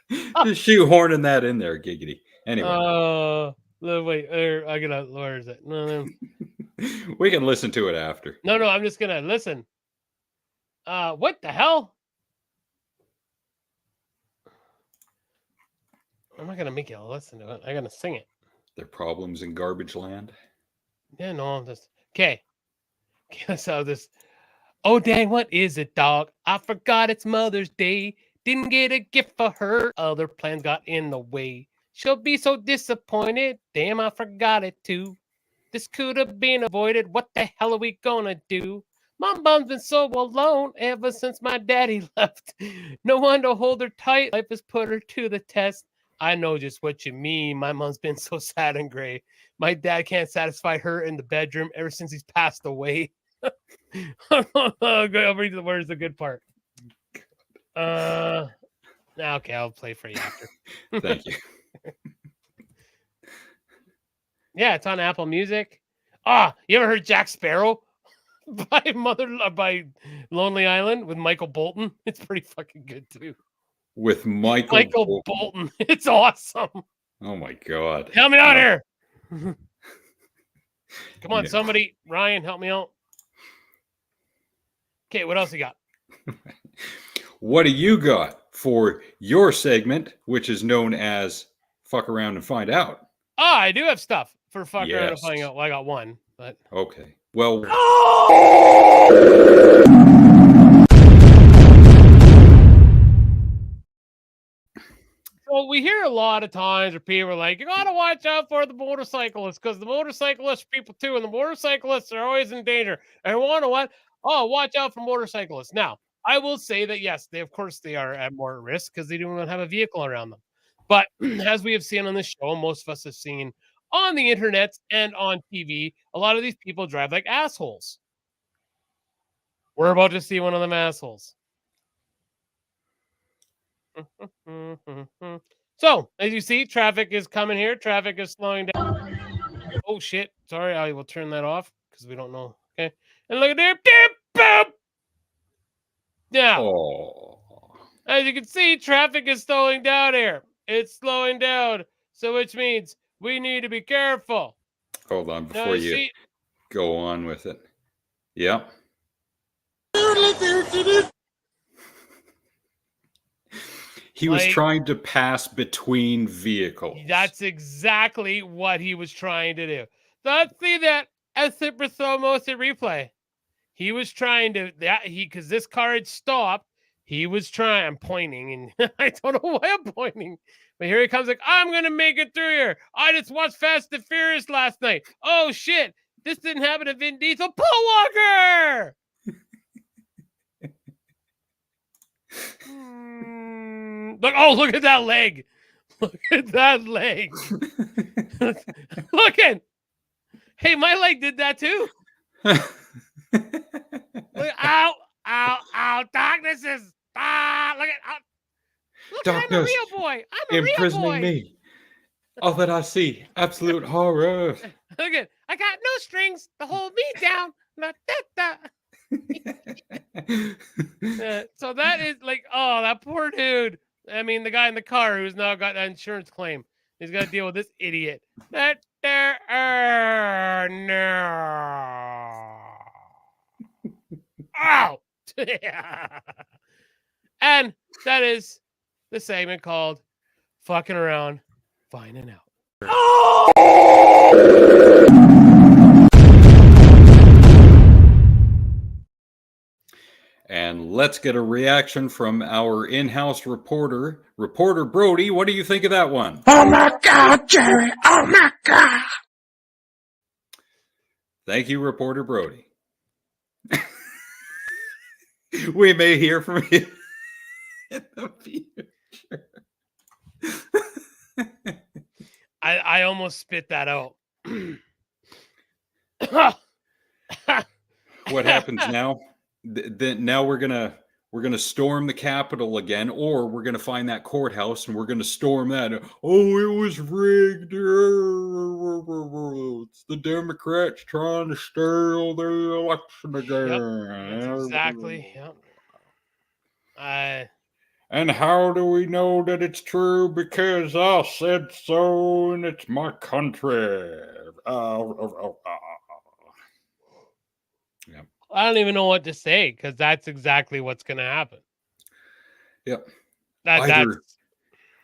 Just shoehorning that in there, giggity. Anyway. Wait, I gotta. Where is it? No. We can listen to it after. No, I'm just gonna listen. What the hell? I'm not gonna make you listen to it. I gotta sing it. Their problems in garbage land. Yeah, no, I'm just okay. So this. Oh dang, what is it, dog? I forgot it's Mother's Day. Didn't get a gift for her. Other plans got in the way. She'll be so disappointed. Damn, I forgot it too. This could have been avoided. What the hell are we gonna do? My mom's been so alone ever since my daddy left. No one to hold her tight. Life has put her to the test. I know just what you mean. My mom's been so sad and gray. My dad can't satisfy her in the bedroom ever since he's passed away. I'll read the words, the good part. Okay, I'll play for you after. Thank you. Yeah, it's on Apple Music. You ever heard Jack Sparrow? by Lonely Island with Michael Bolton. It's pretty fucking good too. With Michael Bolton. Bolton. It's awesome. Oh my god. Help me out No. here. Come on, No. somebody. Ryan, help me out. Okay, what else you got? What do you got for your segment, which is known as Fuck Around and Find Out? Ah, I do have stuff for fuck around and Yes. finding out. Well, I got one, but Okay. Well, so we hear a lot of times where people are like, you gotta watch out for the motorcyclists because the motorcyclists are people too, and the motorcyclists are always in danger. And want to what? Oh, watch out for motorcyclists. Now, I will say that yes, they of course they are at more risk because they don't have a vehicle around them. But as we have seen on this show, and most of us have seen on the internet and on TV, a lot of these people drive like assholes. We're about to see one of them assholes. So, as you see, traffic is coming here. Traffic is slowing down. Oh, shit. Sorry, I will turn that off because we don't know. Okay. And look at there. Dip, boop. Now, oh, as you can see, traffic is slowing down here. It's slowing down. So, which means we need to be careful. hold on Now, before you see, go on with it. Yeah. He was Like- trying to pass between vehicles. that's exactly what he was trying to do. Let's see that as super slow motion replay. He was trying to because this car had stopped. He was trying. I'm pointing, and I don't know why I'm pointing. But here he comes, like I'm gonna make it through here. I just watched Fast and Furious last night. Oh shit! This didn't happen to Vin Diesel. Paul Walker. Look! Oh, look at that leg! Look at that leg! Looking. Hey, my leg did that too. Look, ow, ow, ow! Darkness is look at look, I'm a Darkness real boy. I'm a real imprisoning boy. me. All that I see, absolute horror. Look at I got no strings to hold me down. La, da, da. So that is like, oh, that poor dude. I mean, the guy in the car who's now got that insurance claim. He's got to deal with this idiot. That there, no. Ow! And that is the segment called "Fucking Around, Finding Out." And let's get a reaction from our in-house reporter, Reporter Brody. What do you think of that one? Oh my God, Jerry! Oh my God! Thank you, Reporter Brody. We may hear from you in the future. I almost spit that out. What happens now? Now we're gonna storm the Capitol again, or we're gonna find that courthouse and we're gonna storm that. Oh, it was rigged. It's the Democrats trying to steal the election again. That's exactly. Yep. And how do we know that it's true? Because I said so, and it's my country. Yep. I don't even know what to say because that's exactly what's going to happen. Yep. That's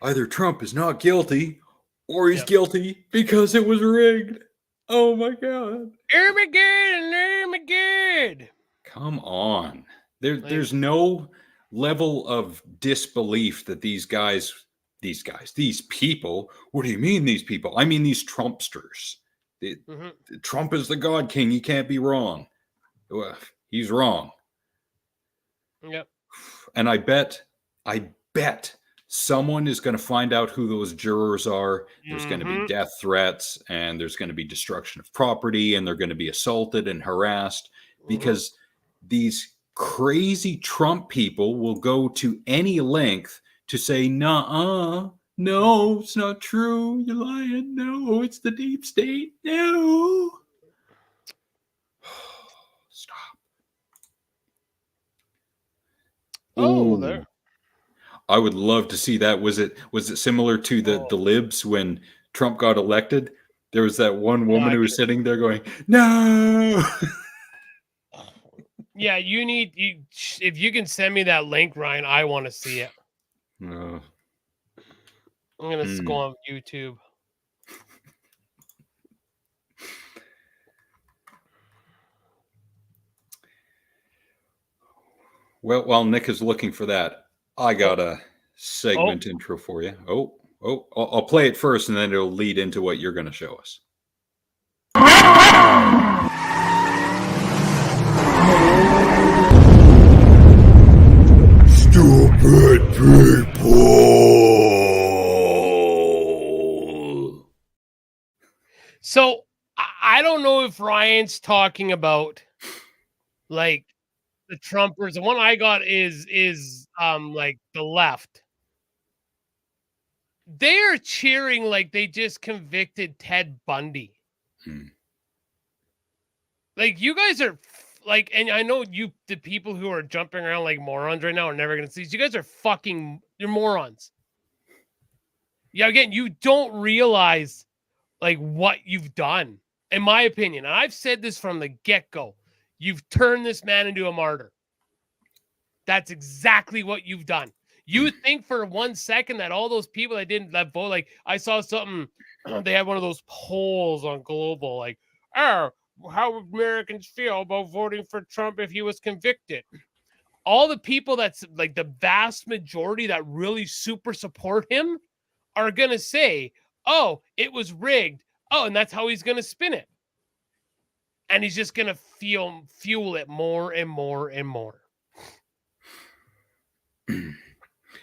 Either Trump is not guilty, or he's Yep. guilty because it was rigged. Oh my God. Armageddon. Come on. There's no level of disbelief that these people, what do you mean these people? I mean these Trumpsters. Trump is the God King. He can't be wrong. Well, he's wrong. Yep. And I bet someone is going to find out who those jurors are. There's going to be death threats, and there's going to be destruction of property, and they're going to be assaulted and harassed because these crazy Trump people will go to any length to say, "Nuh-uh, no, it's not true. You're lying. No, it's the deep state. No." Stop. Oh, there. Ooh, I would love to see that. Was it similar to the Oh. libs when Trump got elected? There was that one No, woman I who was didn't. sitting there going, "No." Yeah, if you can send me that link, Ryan, I want to see it. Uh, I'm gonna go hmm. on YouTube. Well, while Nick is looking for that, I got a segment intro for you. I'll play it first, and then it'll lead into what you're going to show us. Stupid people. So I don't know if Ryan's talking about like the Trumpers. The one I got is like the left. They are cheering like they just convicted Ted Bundy. Hmm. Like you guys are like, and I know the people who are jumping around like morons right now are never gonna see this. You guys are you're morons. Yeah, again, you don't realize like what you've done, in my opinion. And I've said this from the get-go. You've turned this man into a martyr. That's exactly what you've done. You think for 1 second that all those people that vote, like I saw something, they had one of those polls on Global, like, oh, how Americans feel about voting for Trump if he was convicted. All the people that's like the vast majority that really super support him are going to say, oh, it was rigged. Oh, and that's how he's going to spin it. And he's just going to fuel it more and more and more.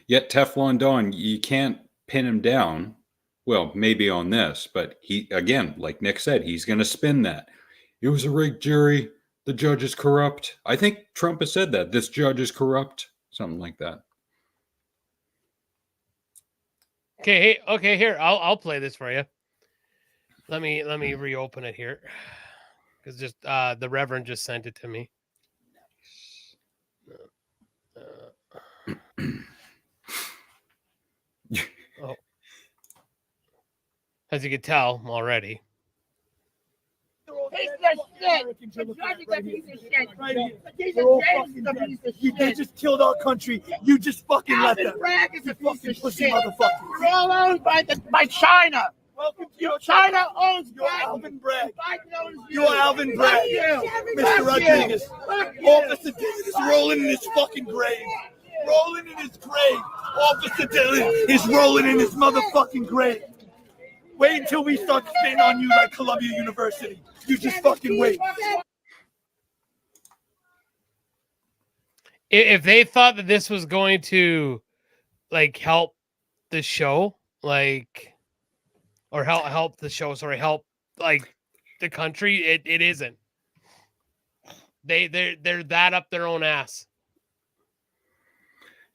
Yet Teflon Don, you can't pin him down. Well, maybe on this, but he, again, like Nick said, he's going to spin that. It was a rigged jury. The judge is corrupt. I think Trump has said that. This judge is corrupt. Something like that. Okay, here. I'll play this for you. Let me reopen it here. Because just the Reverend just sent it to me. Oh. As you can tell already. Piece of shit. The judge is a piece of shit. They just killed our country. You just fucking let them. Alvin Bragg is a piece of Pussy shit. motherfucker. We're all owned by China. Welcome to your China owns You're Biden. Alvin Bragg. Biden owns you. You're Alvin Bragg. Fuck you. Mr. Fuck Rodriguez. you. Fuck you. Officer Dillon is rolling in his fucking grave. Rolling in his grave. Officer Dillon is rolling in his motherfucking grave. Wait until we start spitting on you like Columbia University. You just fucking wait. If they thought that this was going to like help the show, like, or help the show, sorry, help like the country, it isn't. They're that up their own ass.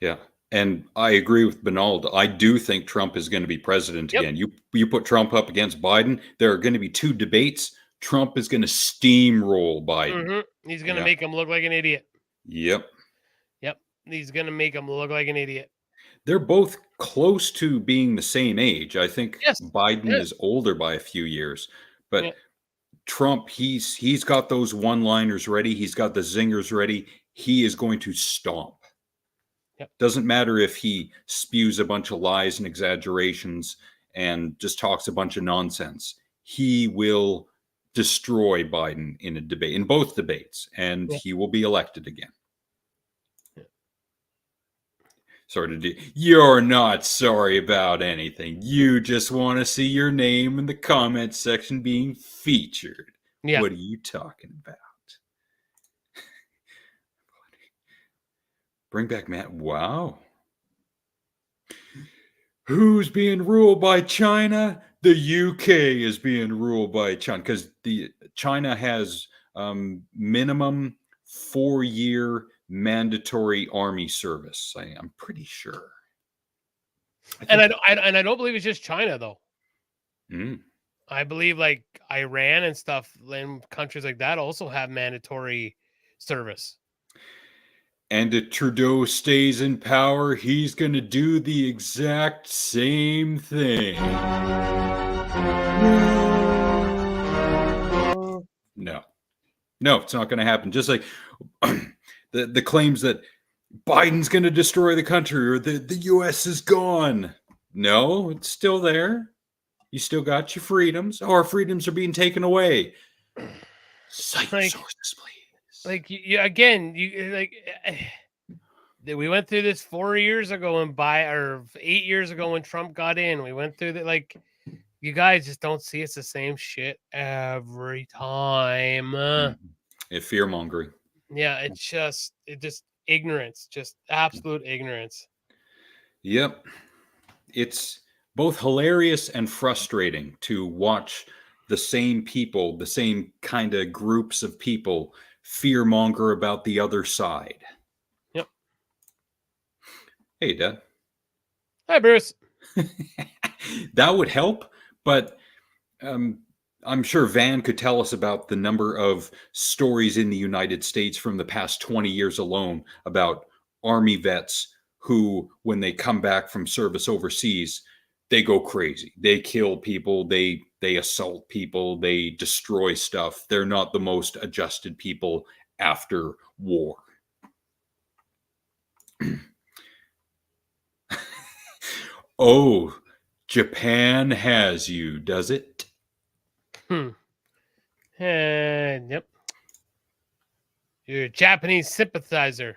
Yeah. And I agree with Bernald. I do think Trump is going to be president again. You put Trump up against Biden, there are going to be two debates. Trump is going to steamroll Biden. Mm-hmm. He's going to make him look like an idiot. Yep. He's going to make him look like an idiot. They're both close to being the same age. I think Yes. Biden is older by a few years, but Trump, he's got those one-liners ready. He's got the zingers ready. He is going to stomp. Yep. Doesn't matter if he spews a bunch of lies and exaggerations and just talks a bunch of nonsense. He will destroy Biden in a debate, in both debates, and he will be elected again. You're not sorry about anything. You just want to see your name in the comment section being featured. Yeah. What are you talking about? Bring back Matt. Wow. Who's being ruled by China? The UK is being ruled by China because China has minimum 4-year mandatory army service. I'm pretty sure. And I don't believe it's just China though. Mm. I believe like Iran and stuff, and countries like that also have mandatory service. And if Trudeau stays in power, he's going to do the exact same thing. No. No, it's not going to happen. Just like the claims that Biden's going to destroy the country or the U.S. is gone. No, it's still there. You still got your freedoms. Oh, our freedoms are being taken away. Cite your sources, please. Like you again, you like we went through this 4 years ago and 8 years ago when Trump got in. We went through that. Like you guys just don't see it's the same shit every time. It's fear mongering. Yeah, it's just ignorance, just absolute ignorance. Yep. It's both hilarious and frustrating to watch the same people, the same kind of groups of people fear monger about the other side. Yep. Hey, Dad. Hi, Bruce. That would help, but I'm sure Van could tell us about the number of stories in the United States from the past 20 years alone about Army vets who, when they come back from service overseas, they go crazy. They kill people. They assault people. They destroy stuff. They're not the most adjusted people after war. Oh, Japan has you, does it? Yep. You're a Japanese sympathizer.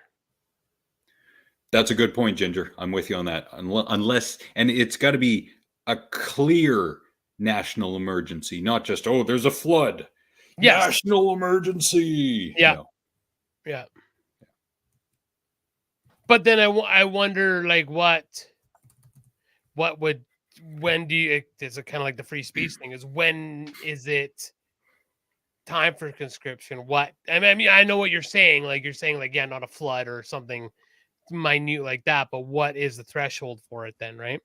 That's a good point, Ginger. I'm with you on that. Unless, and it's got to be a clear national emergency, not just, oh, there's a flood. Yes. National emergency. Yeah. No. Yeah. But then I wonder, like, when do you, it's kind of like the free speech thing, is when is it time for conscription? I mean, I know what you're saying. Like, you're saying, like, yeah, not a flood or something minute like that, but what is the threshold for it then, right?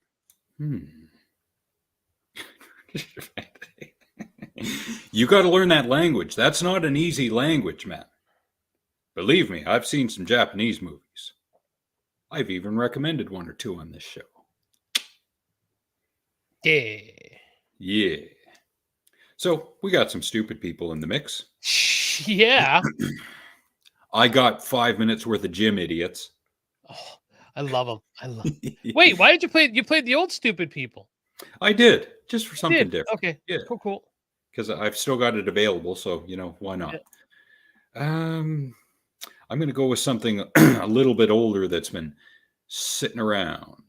You got to learn that language. That's not an easy language, man. Believe me, I've seen some Japanese movies. I've even recommended one or two on this show. Yeah. Yeah. So we got some stupid people in the mix. Yeah. I got 5 minutes worth of gym idiots. Oh, I love them. I love them. Wait, why did you play? You played the old stupid people. I did, just for something different. Okay. Yeah. Cool. Because I've still got it available, so why not? Yeah. I'm going to go with something a little bit older that's been sitting around.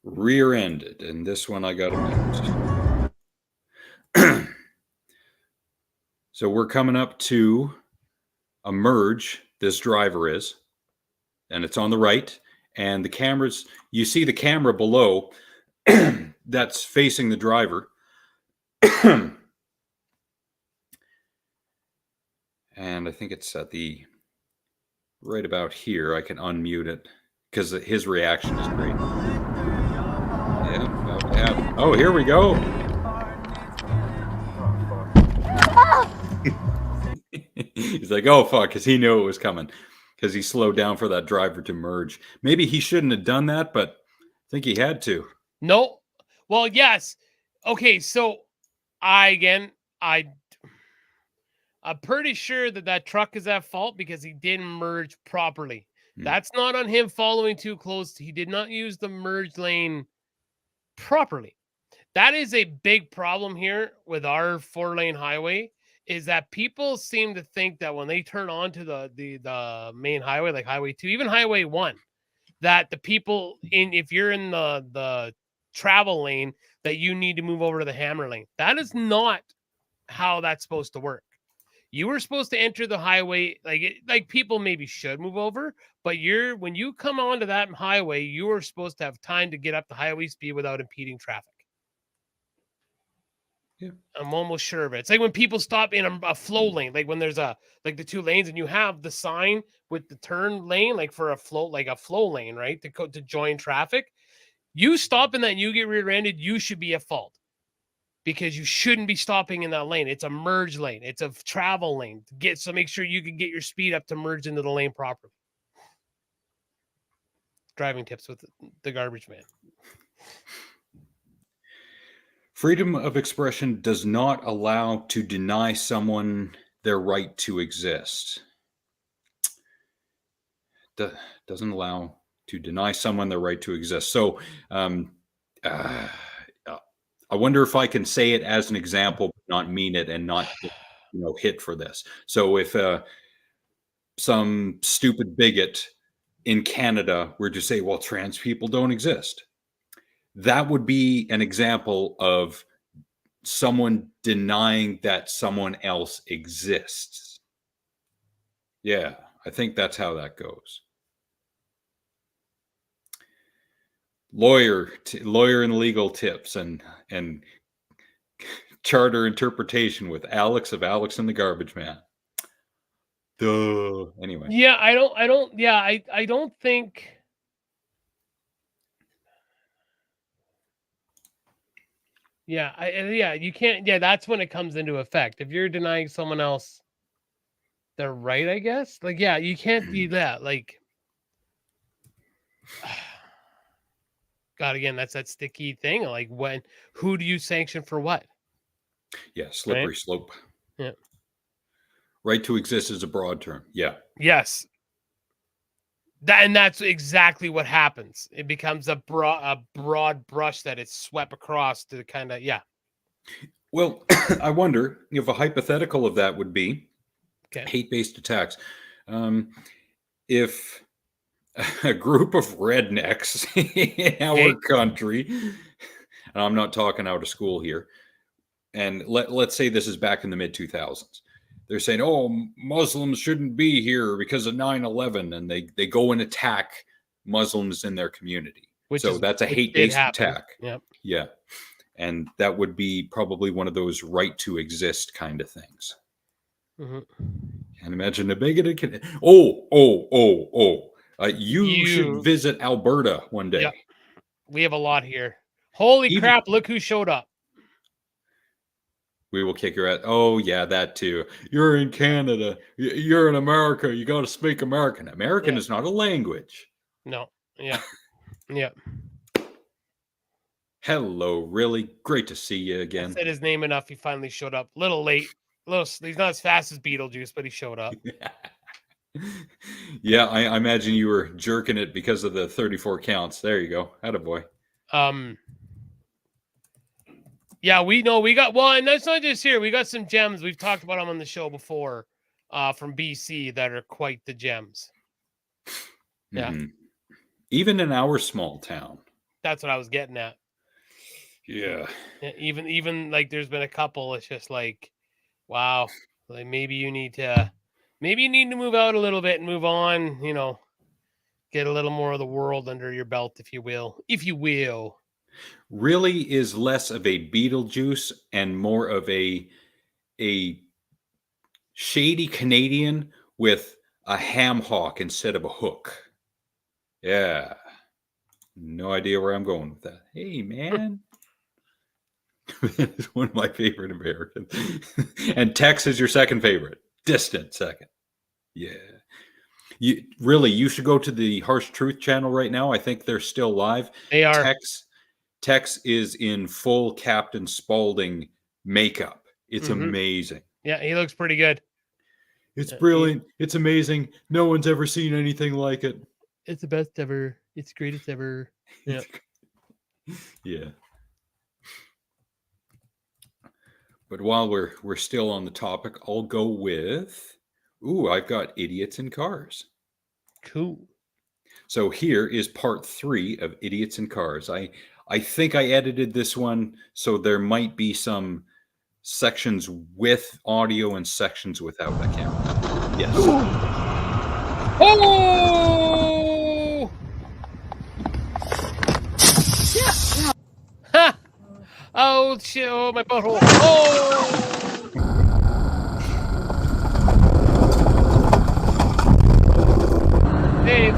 Rear-ended, and this one I got a minute. So we're coming up to a merge. This driver is, and it's on the right, and the cameras. You see the camera below that's facing the driver. And I think it's at the right about here. I can unmute it because his reaction is great. Yeah. Oh, here we go. He's like, oh, fuck, because he knew it was coming because he slowed down for that driver to merge. Maybe he shouldn't have done that, but I think he had to. No. Well, yes. Okay, so I'm pretty sure that truck is at fault because he didn't merge properly. That's not on him following too close. He did not use the merge lane properly. That is a big problem here with our 4-lane highway, is that people seem to think that when they turn onto the main highway, like Highway 2, even Highway 1, that the people if you're in the travel lane, that you need to move over to the hammer lane. That is not how that's supposed to work. You were supposed to enter the highway like people maybe should move over, but when you come onto that highway, you are supposed to have time to get up the highway speed without impeding traffic. Yeah. I'm almost sure of it. It's like when people stop in a flow lane, like when there's the two lanes and you have the sign with the turn lane, like for a flow lane, right? To join traffic. You stop in that and you get rear-ended, you should be at fault. because you shouldn't be stopping in that lane. It's a merge lane. It's a travel lane. So make sure you can get your speed up to merge into the lane properly. Driving tips with the garbage man. Freedom of expression does not allow to deny someone their right to exist. Doesn't allow to deny someone their right to exist. So I wonder if I can say it as an example, but not mean it and not hit for this. So if some stupid bigot in Canada were to say, well, trans people don't exist, that would be an example of someone denying that someone else exists. Yeah, I think that's how that goes. Lawyer and legal tips and charter interpretation with Alex of Alex and the Garbage Man. Duh. Anyway. Yeah, I don't think. Yeah, you can't. Yeah, that's when it comes into effect. If you're denying someone else their right, I guess. Like, yeah, you can't do that. Like, God, again, that's that sticky thing. Like, who do you sanction for what? Yeah, slippery right? slope. Yeah. Right to exist is a broad term. Yeah. Yes. That's exactly what happens. It becomes a broad brush that it's swept across to kind of, yeah. Well, I wonder if a hypothetical of that would be hate-based attacks. If a group of rednecks in our country, and I'm not talking out of school here, and let's say this is back in the mid-2000s. They're saying, oh, Muslims shouldn't be here because of 9/11, and they go and attack Muslims in their community. That's a hate-based attack. Yep. Yeah. And that would be probably one of those right to exist kind of things. Mm-hmm. Can't imagine a bigoted kid. You should visit Alberta one day. Yep. We have a lot here. Holy crap, look who showed up. We will kick your ass. Oh, yeah, that too. You're in Canada. You're in America. You got to speak American. American is not a language. No. Yeah. Yeah. Hello, really great to see you again. I said his name enough. He finally showed up. A little late. He's not as fast as Beetlejuice, but he showed up. Yeah, I imagine you were jerking it because of the 34 counts. There you go. Attaboy. Yeah, we got, well, and that's not just here. We got some gems. We've talked about them on the show before from BC that are quite the gems. Yeah. Mm-hmm. Even in our small town. That's what I was getting at. Yeah. Even like there's been a couple. It's just like, wow, like maybe you need to move out a little bit and move on, get a little more of the world under your belt, if you will. Really is less of a Beetlejuice and more of a shady Canadian with a ham hock instead of a hook. Yeah. No idea where I'm going with that. Hey, man. It's one of my favorite Americans. And Tex is your second favorite. Distant second. Yeah. You should go to the Harsh Truth channel right now. I think they're still live. They are. Tex is in full Captain Spaulding makeup. It's amazing. Yeah, he looks pretty good. It's brilliant. It's amazing. No one's ever seen anything like it. It's the best ever. It's the greatest ever. Yeah. Yeah. But while we're still on the topic, I'll go with, I've got Idiots in Cars. Cool. So here is part 3 of Idiots in Cars. I think I edited this one, so there might be some sections with audio and sections without. I can't remember. Yes. Oh! Ha! Oh, shit. Oh, my butthole. Oh! Dave.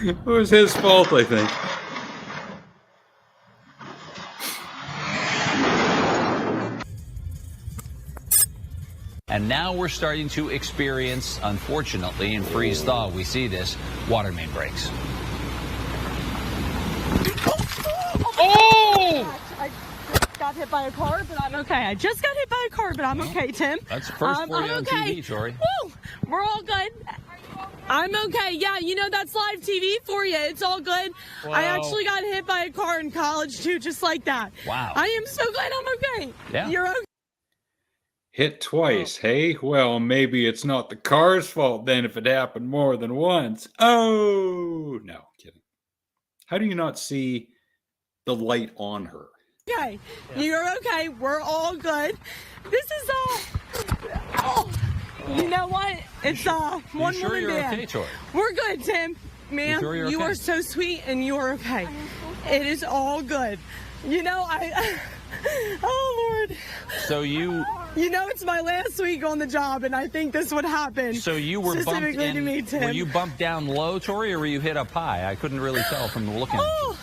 It was his fault, I think. And now we're starting to experience, unfortunately, in freeze thaw, we see this, water main breaks. Oh! I just got hit by a car, but I'm okay. I just got hit by a car, but I'm okay, Tim. That's the first for you on okay. TV, Tori. Woo! We're all good. I'm okay. Yeah, you know, that's live TV for you. It's all good. Wow. I actually got hit by a car in college, too, just like that. Wow. I am so glad I'm okay. Yeah. You're okay. Hit twice, hey? Well, maybe it's not the car's fault then if it happened more than once. Oh, no, kidding. How do you not see the light on her? Okay. You're okay. We're all good. This is oh, you know what? It's one sure woman you're band. okay, Tori? We're good, Tim. Ma'am, sure you're you okay? are so sweet and you are okay. It is all good. You know, oh Lord. So you know, it's my last week on the job, and I think this would happen. So you were bumped specifically to in. me, Tim. Were you bumped down low, Tori, or were you hit up high? I couldn't really tell from the looking. Oh,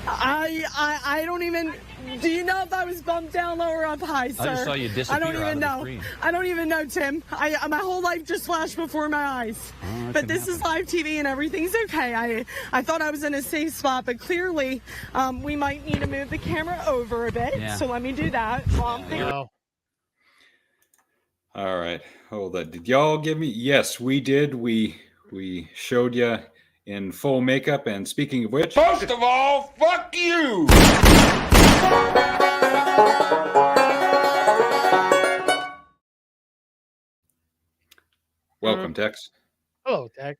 I don't even. Do you know if I was bumped down low or up high, sir? I just saw you disappear I don't even out of the know. screen. I don't even know, Tim. My whole life just flashed before my eyes. Oh, But this is live TV and everything's okay. I thought I was in a safe spot, but clearly we might need to move the camera over a bit. Yeah. So let me do that. Wow. All right, hold on. Did y'all give me? Yes, we did. We showed you in full makeup. And speaking of which, First of all, fuck you! welcome, Tex. Hello, Tech.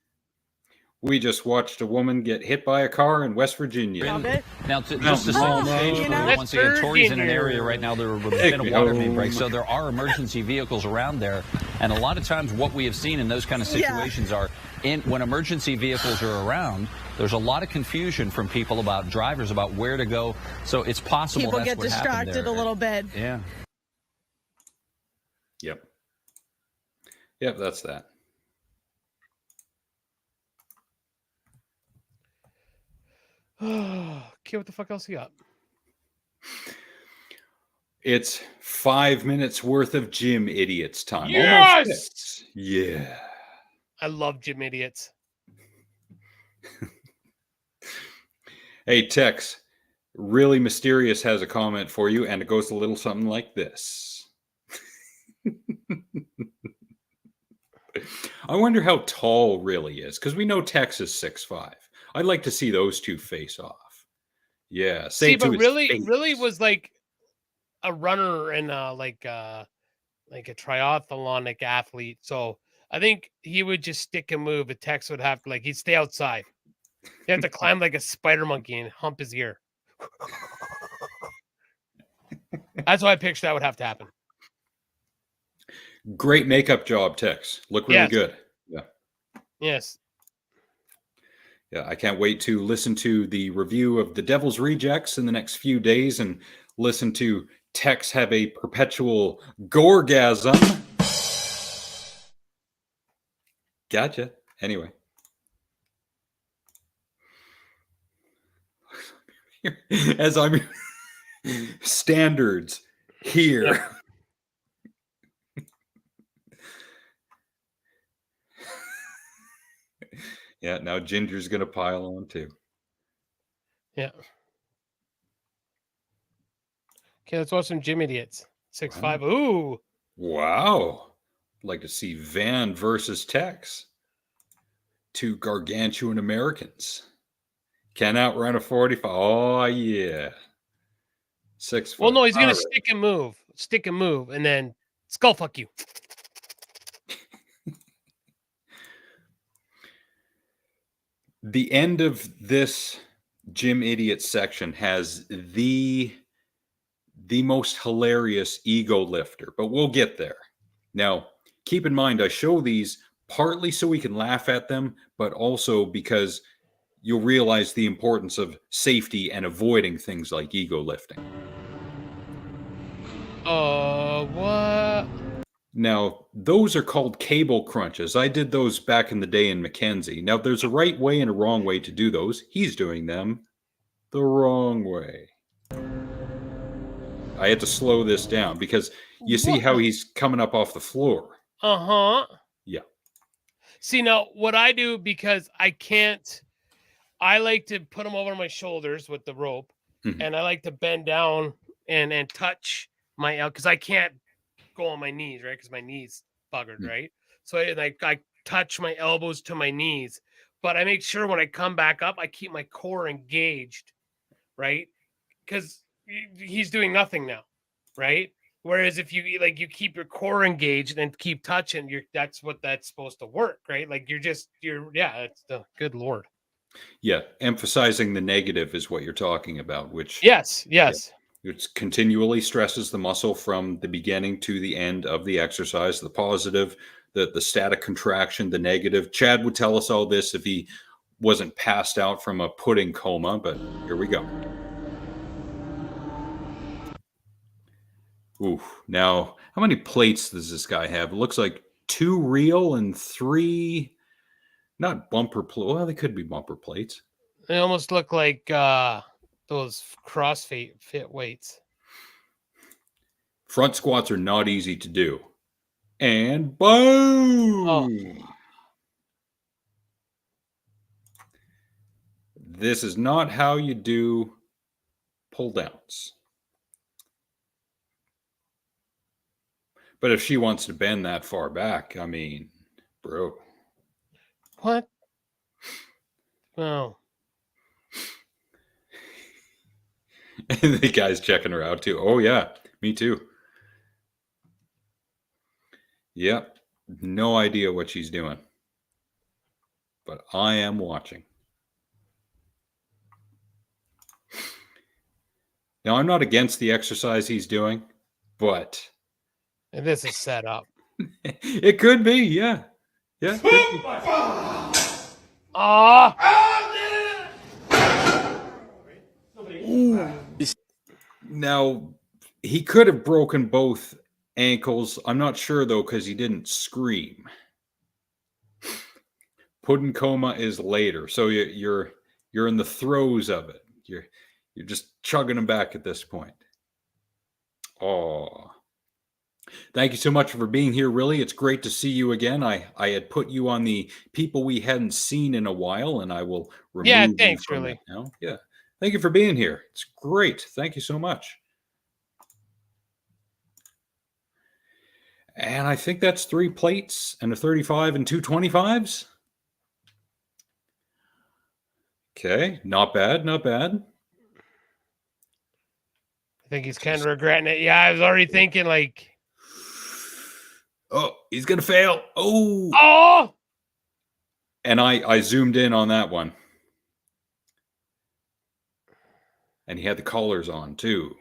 We just watched a woman get hit by a car in West Virginia. Love it. Now, just to set the stage, you know? once again, Tori's in an area right now there have been a water main break, home. so there are emergency vehicles around there, and a lot of times what we have seen in those kind of situations are when emergency vehicles are around, there's a lot of confusion from people about drivers about where to go, so it's possible People that's get what happened distracted there. a little bit. Yeah. Yep, that's that. Okay, what the fuck else you got? It's 5 minutes worth of Gym Idiots time. Yes! Almost 6. Yeah. I love gym idiots. Hey, Tex, Really Mysterious has a comment for you, and it goes a little something like this. I wonder how tall really is, because we know Tex is 6'5". I'd like to see those two face off. Yeah. See, to but his really face. was like a runner and like a triathlonic athlete. So I think he would just stick and move. But Tex would have to he'd stay outside. He'd have to climb like a spider monkey and hump his ear. That's why I pictured that would have to happen. Great makeup job, Tex. Look really good. Yeah. Yes. Yeah, I can't wait to listen to the review of The Devil's Rejects in the next few days and listen to Tex have a perpetual gorgasm. Gotcha. Anyway. As I'm standards here. Yep. Yeah, now Ginger's going to pile on too. Yeah. Okay, let's watch some gym idiots. 6'5". Ooh. Wow. I'd like to see Van versus Tex. Two gargantuan Americans. Can outrun a 45. Oh, yeah. 6 foot. Well, no, he's going to All right. stick and move, and then skull fuck you. The end of this Gym Idiot section has the most hilarious ego lifter, but we'll get there. Now, keep in mind, I show these partly so we can laugh at them, but also because you'll realize the importance of safety and avoiding things like ego lifting. What? Now, those are called cable crunches. I did those back in the day in Mackenzie. Now, there's a right way and a wrong way to do those. He's doing them the wrong way. I had to slow this down because you see how he's coming up off the floor. Uh-huh. Yeah. See, now, what I do, because I like to put them over my shoulders with the rope, and I like to bend down and touch my elbow, because I can't go on my knees, right? Because my knees buggered, right? So I touch my elbows to my knees, but I make sure when I come back up, I keep my core engaged, right? Because he's doing nothing now, right? Whereas if you keep your core engaged and keep touching, that's supposed to work, right? Like it's the good Lord. Yeah, emphasizing the negative is what you're talking about, which yes. It continually stresses the muscle from the beginning to the end of the exercise. The positive, the static contraction, the negative. Chad would tell us all this if he wasn't passed out from a pudding coma, but here we go. Ooh, now, how many plates does this guy have? It looks like 2 real and 3, not bumper plates. Well, they could be bumper plates. They almost look like those CrossFit weights. Front squats are not easy to do. And boom! Oh. This is not how you do pull downs. But if she wants to bend that far back, I mean, bro. What? Oh. And the guy's checking her out too. Oh, yeah, me too. Yep, no idea what she's doing. But I am watching. Now, I'm not against the exercise he's doing, but this is set up. It could be, yeah. Yeah. Now, he could have broken both ankles. I'm not sure, though, because he didn't scream. Pudding coma is later, so you're in the throes of it. You're just chugging them back at this point. Oh, thank you so much for being here. Really, it's great to see you again. I had put you on the people we hadn't seen in a while, and I will remove you from it now. Yeah, thank you for being here. It's great. Thank you so much. And I think that's 3 plates and a 35 and 2 25s. Okay, not bad, not bad. I think he's kind of regretting it. Yeah, I was already thinking like, oh, he's gonna fail. Oh! And I zoomed in on that one. And he had the collars on too.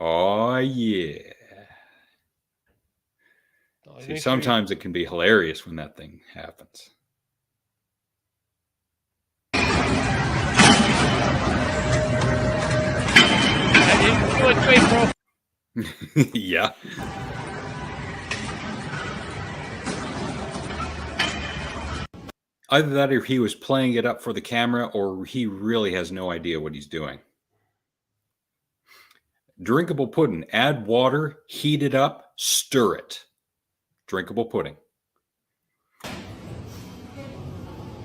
Oh, yeah. See, sometimes it can be hilarious when that thing happens. Yeah. Either that or he was playing it up for the camera, or he really has no idea what he's doing. Drinkable pudding. Add water, heat it up, stir it. Drinkable pudding.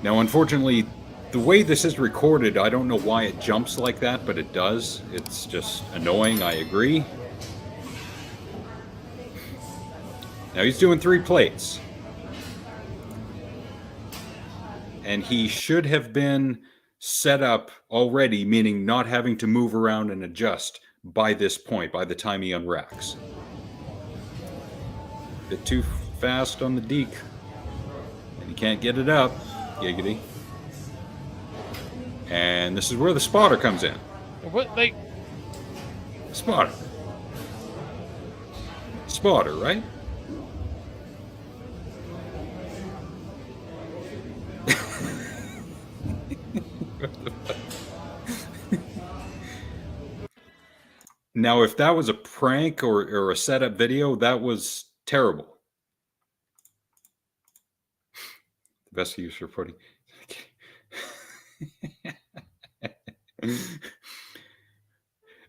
Now, unfortunately, the way this is recorded, I don't know why it jumps like that, but it does. It's just annoying, I agree. Now, he's doing 3 plates. And he should have been set up already, meaning not having to move around and adjust by this point, by the time he unracks. Bit too fast on the deke. And he can't get it up. Giggity. And this is where the spotter comes in. What, like? Spotter. Spotter, right? Now, if that was a prank or a setup video, that was terrible. The best use for putting.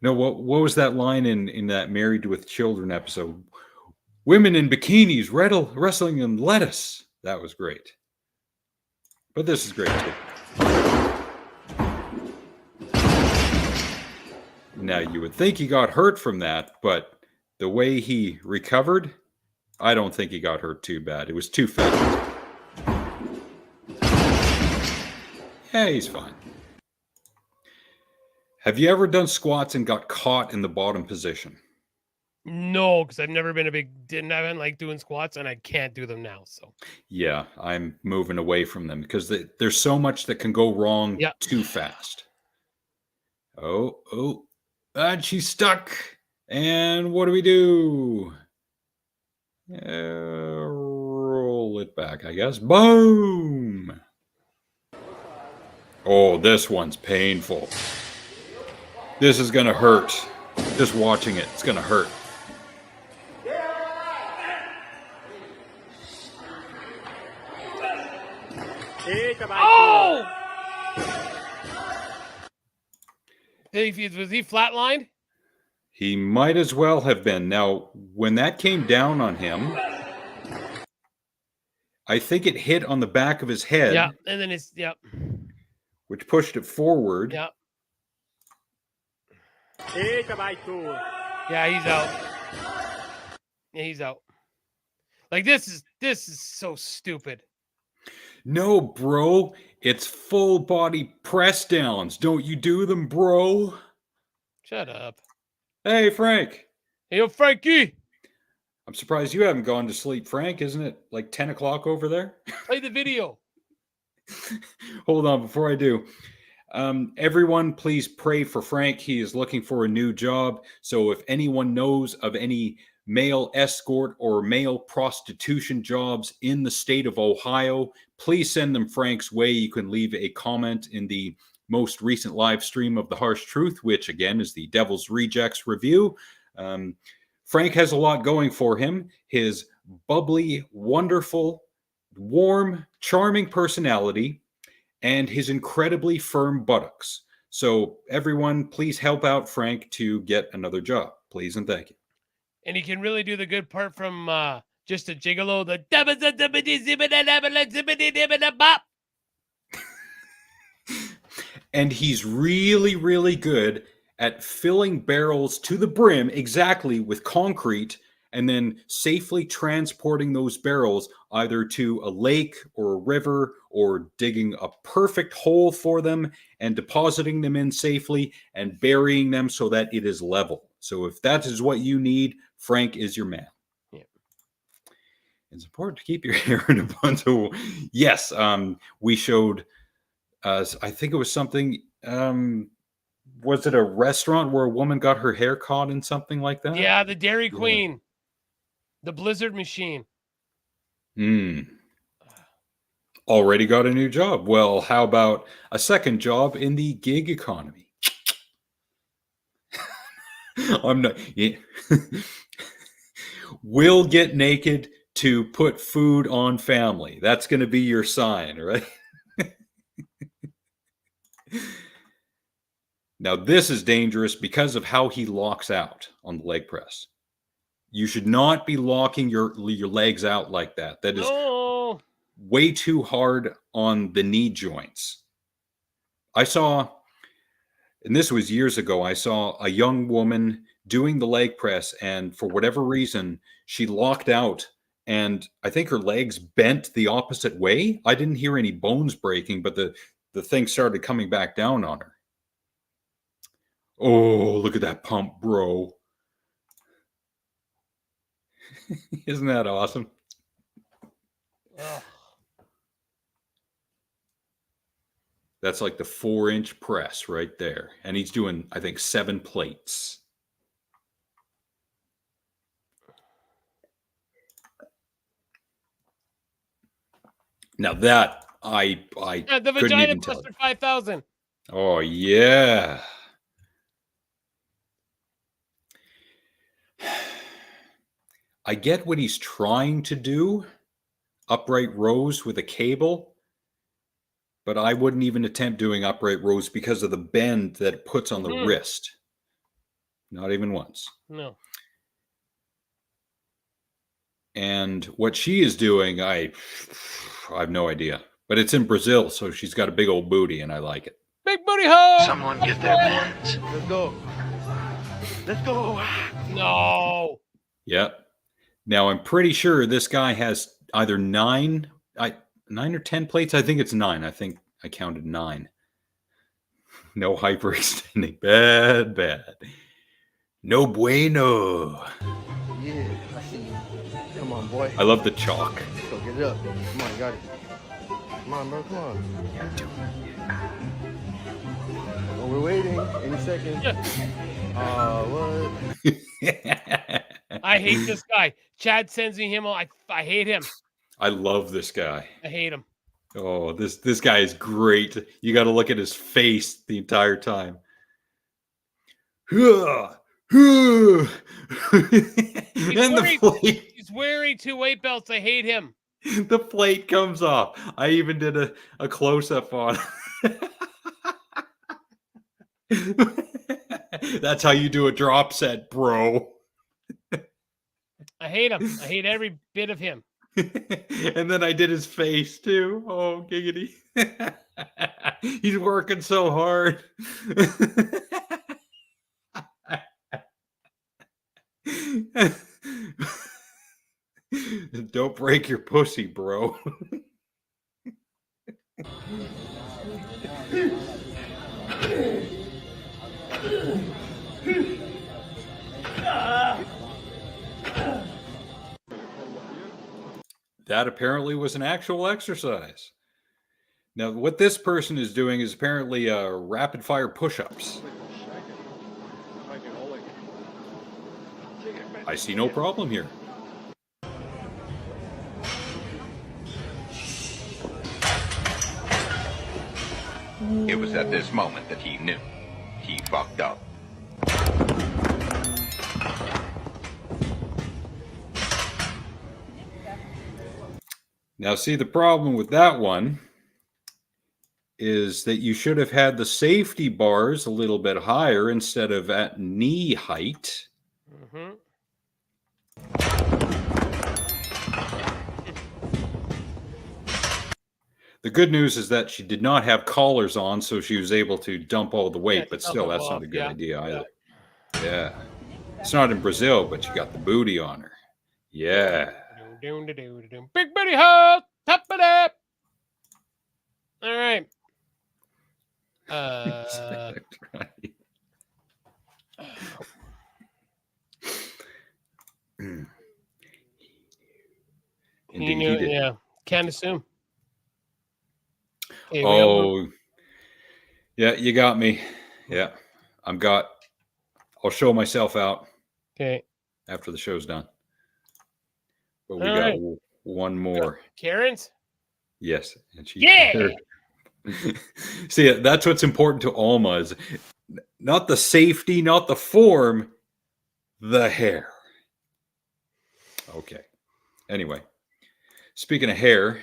No, what was that line in that Married with Children episode? Women in bikinis wrestling in lettuce. That was great. But this is great too. Now, you would think he got hurt from that, but the way he recovered, I don't think he got hurt too bad. It was too fast. Yeah, he's fine. Have you ever done squats and got caught in the bottom position? No, because I've never been I haven't like doing squats, and I can't do them now. So Yeah, I'm moving away from them because there's so much that can go wrong Yeah. too fast. Oh, and she's stuck. And what do we do? Roll it back, I guess. Boom. Oh, this one's painful. This is going to hurt. Just watching it, it's going to hurt. Oh! Was he flatlined? He might as well have been. Now, when that came down on him, I think it hit on the back of his head. Yeah, and then Which pushed it forward. Yeah. Yeah, he's out. Yeah, he's out. Like this is so stupid. No, bro. It's full body press downs. Don't you do them, bro? Shut up. Hey, Frank. Hey, yo, Frankie. I'm surprised you haven't gone to sleep, Frank. Isn't it like 10 o'clock over there? Play the video. Hold on, before I do. Everyone, please pray for Frank. He is looking for a new job. So if anyone knows of any male escort or male prostitution jobs in the state of Ohio, please send them Frank's way. You can leave a comment in the most recent live stream of The Harsh Truth, which again is the Devil's Rejects review. Frank has a lot going for him. His bubbly, wonderful, warm, charming personality, and his incredibly firm buttocks. So everyone, please help out Frank to get another job. Please and thank you. And he can really do the good part from Just a Gigolo, the bop. And he's really, really good at filling barrels to the brim exactly with concrete and then safely transporting those barrels either to a lake or a river or digging a perfect hole for them and depositing them in safely and burying them so that it is level. So if that is what you need, Frank is your man. Yeah. It's important to keep your hair in a bundle. Yes, we showed, I think it was something, was it a restaurant where a woman got her hair caught in something like that? Yeah, the Dairy Queen. The Blizzard machine. Already got a new job. Well, how about a second job in the gig economy? I'm not. Yeah. Will get naked to put food on family. That's going to be your sign, right? Now, this is dangerous because of how he locks out on the leg press. You should not be locking your legs out like that. That is way too hard on the knee joints. I saw, and this was years ago, I saw a young woman doing the leg press, and for whatever reason, she locked out, and I think her legs bent the opposite way. I didn't hear any bones breaking, but the thing started coming back down on her. Oh, look at that pump, bro. Isn't that awesome? Ugh. That's like the 4-inch press right there. And he's doing, I think, 7 plates. Now that I Yeah, the couldn't vagina even tell. buster 5,000. Oh yeah. I get what he's trying to do, upright rows with a cable, but I wouldn't even attempt doing upright rows because of the bend that it puts on the wrist. Not even once. No. And what she is doing, I have no idea. But it's in Brazil, so she's got a big old booty, and I like it. Big booty hole! Someone get their pants. Let's go. Let's go. No. Yep. Now, I'm pretty sure this guy has either 9 or 10 plates. I think it's 9. I think I counted 9. No hyperextending. Bad. No bueno. Yeah, I see you. Come on, boy. I love the chalk. Let's go get it up. Come on, you got it. Come on, bro. Come on. Well, we're waiting. Any second. What? I hate this guy. Chad sends me him. I hate him. I love this guy. I hate him. Oh, this guy is great. You got to look at his face the entire time. And the plate. He's wearing 2 weight belts. I hate him. The plate comes off. I even did a close-up on it. That's how you do a drop set, bro. I hate him. I hate every bit of him. And then I did his face too. Oh, giggity. He's working so hard. Don't break your pussy, bro. That apparently was an actual exercise. Now, what this person is doing is apparently rapid fire push-ups. I see no problem here. It was at this moment that he knew. He fucked up. Now, see, the problem with that one is that you should have had the safety bars a little bit higher instead of at knee height. Mm-hmm. The good news is that she did not have collars on, so she was able to dump all the weight, but still, that's not a good idea either. Yeah. It's not in Brazil, but you got the booty on her. Yeah. Big booty hole, top it up. All right. Indeed, he did. Yeah, can't assume. Okay, oh, yeah, you got me. Yeah, I'll show myself out. Okay. After the show's done. But we All got right. one more. Karen's? Yes. And she, yeah. See, that's what's important to Alma is not the safety, not the form, the hair. Okay. Anyway, speaking of hair,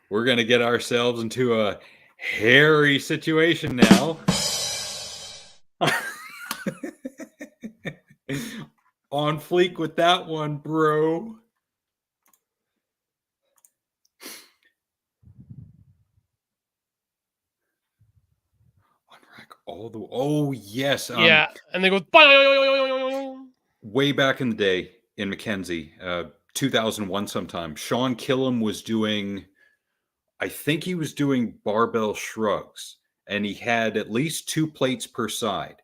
we're going to get ourselves into a hairy situation now. On fleek with that one, bro. All the yes, yeah, and they go way back in the day in Mackenzie, 2001 sometime. Sean Killam was doing, I think he was doing barbell shrugs, and he had at least 2 plates per side.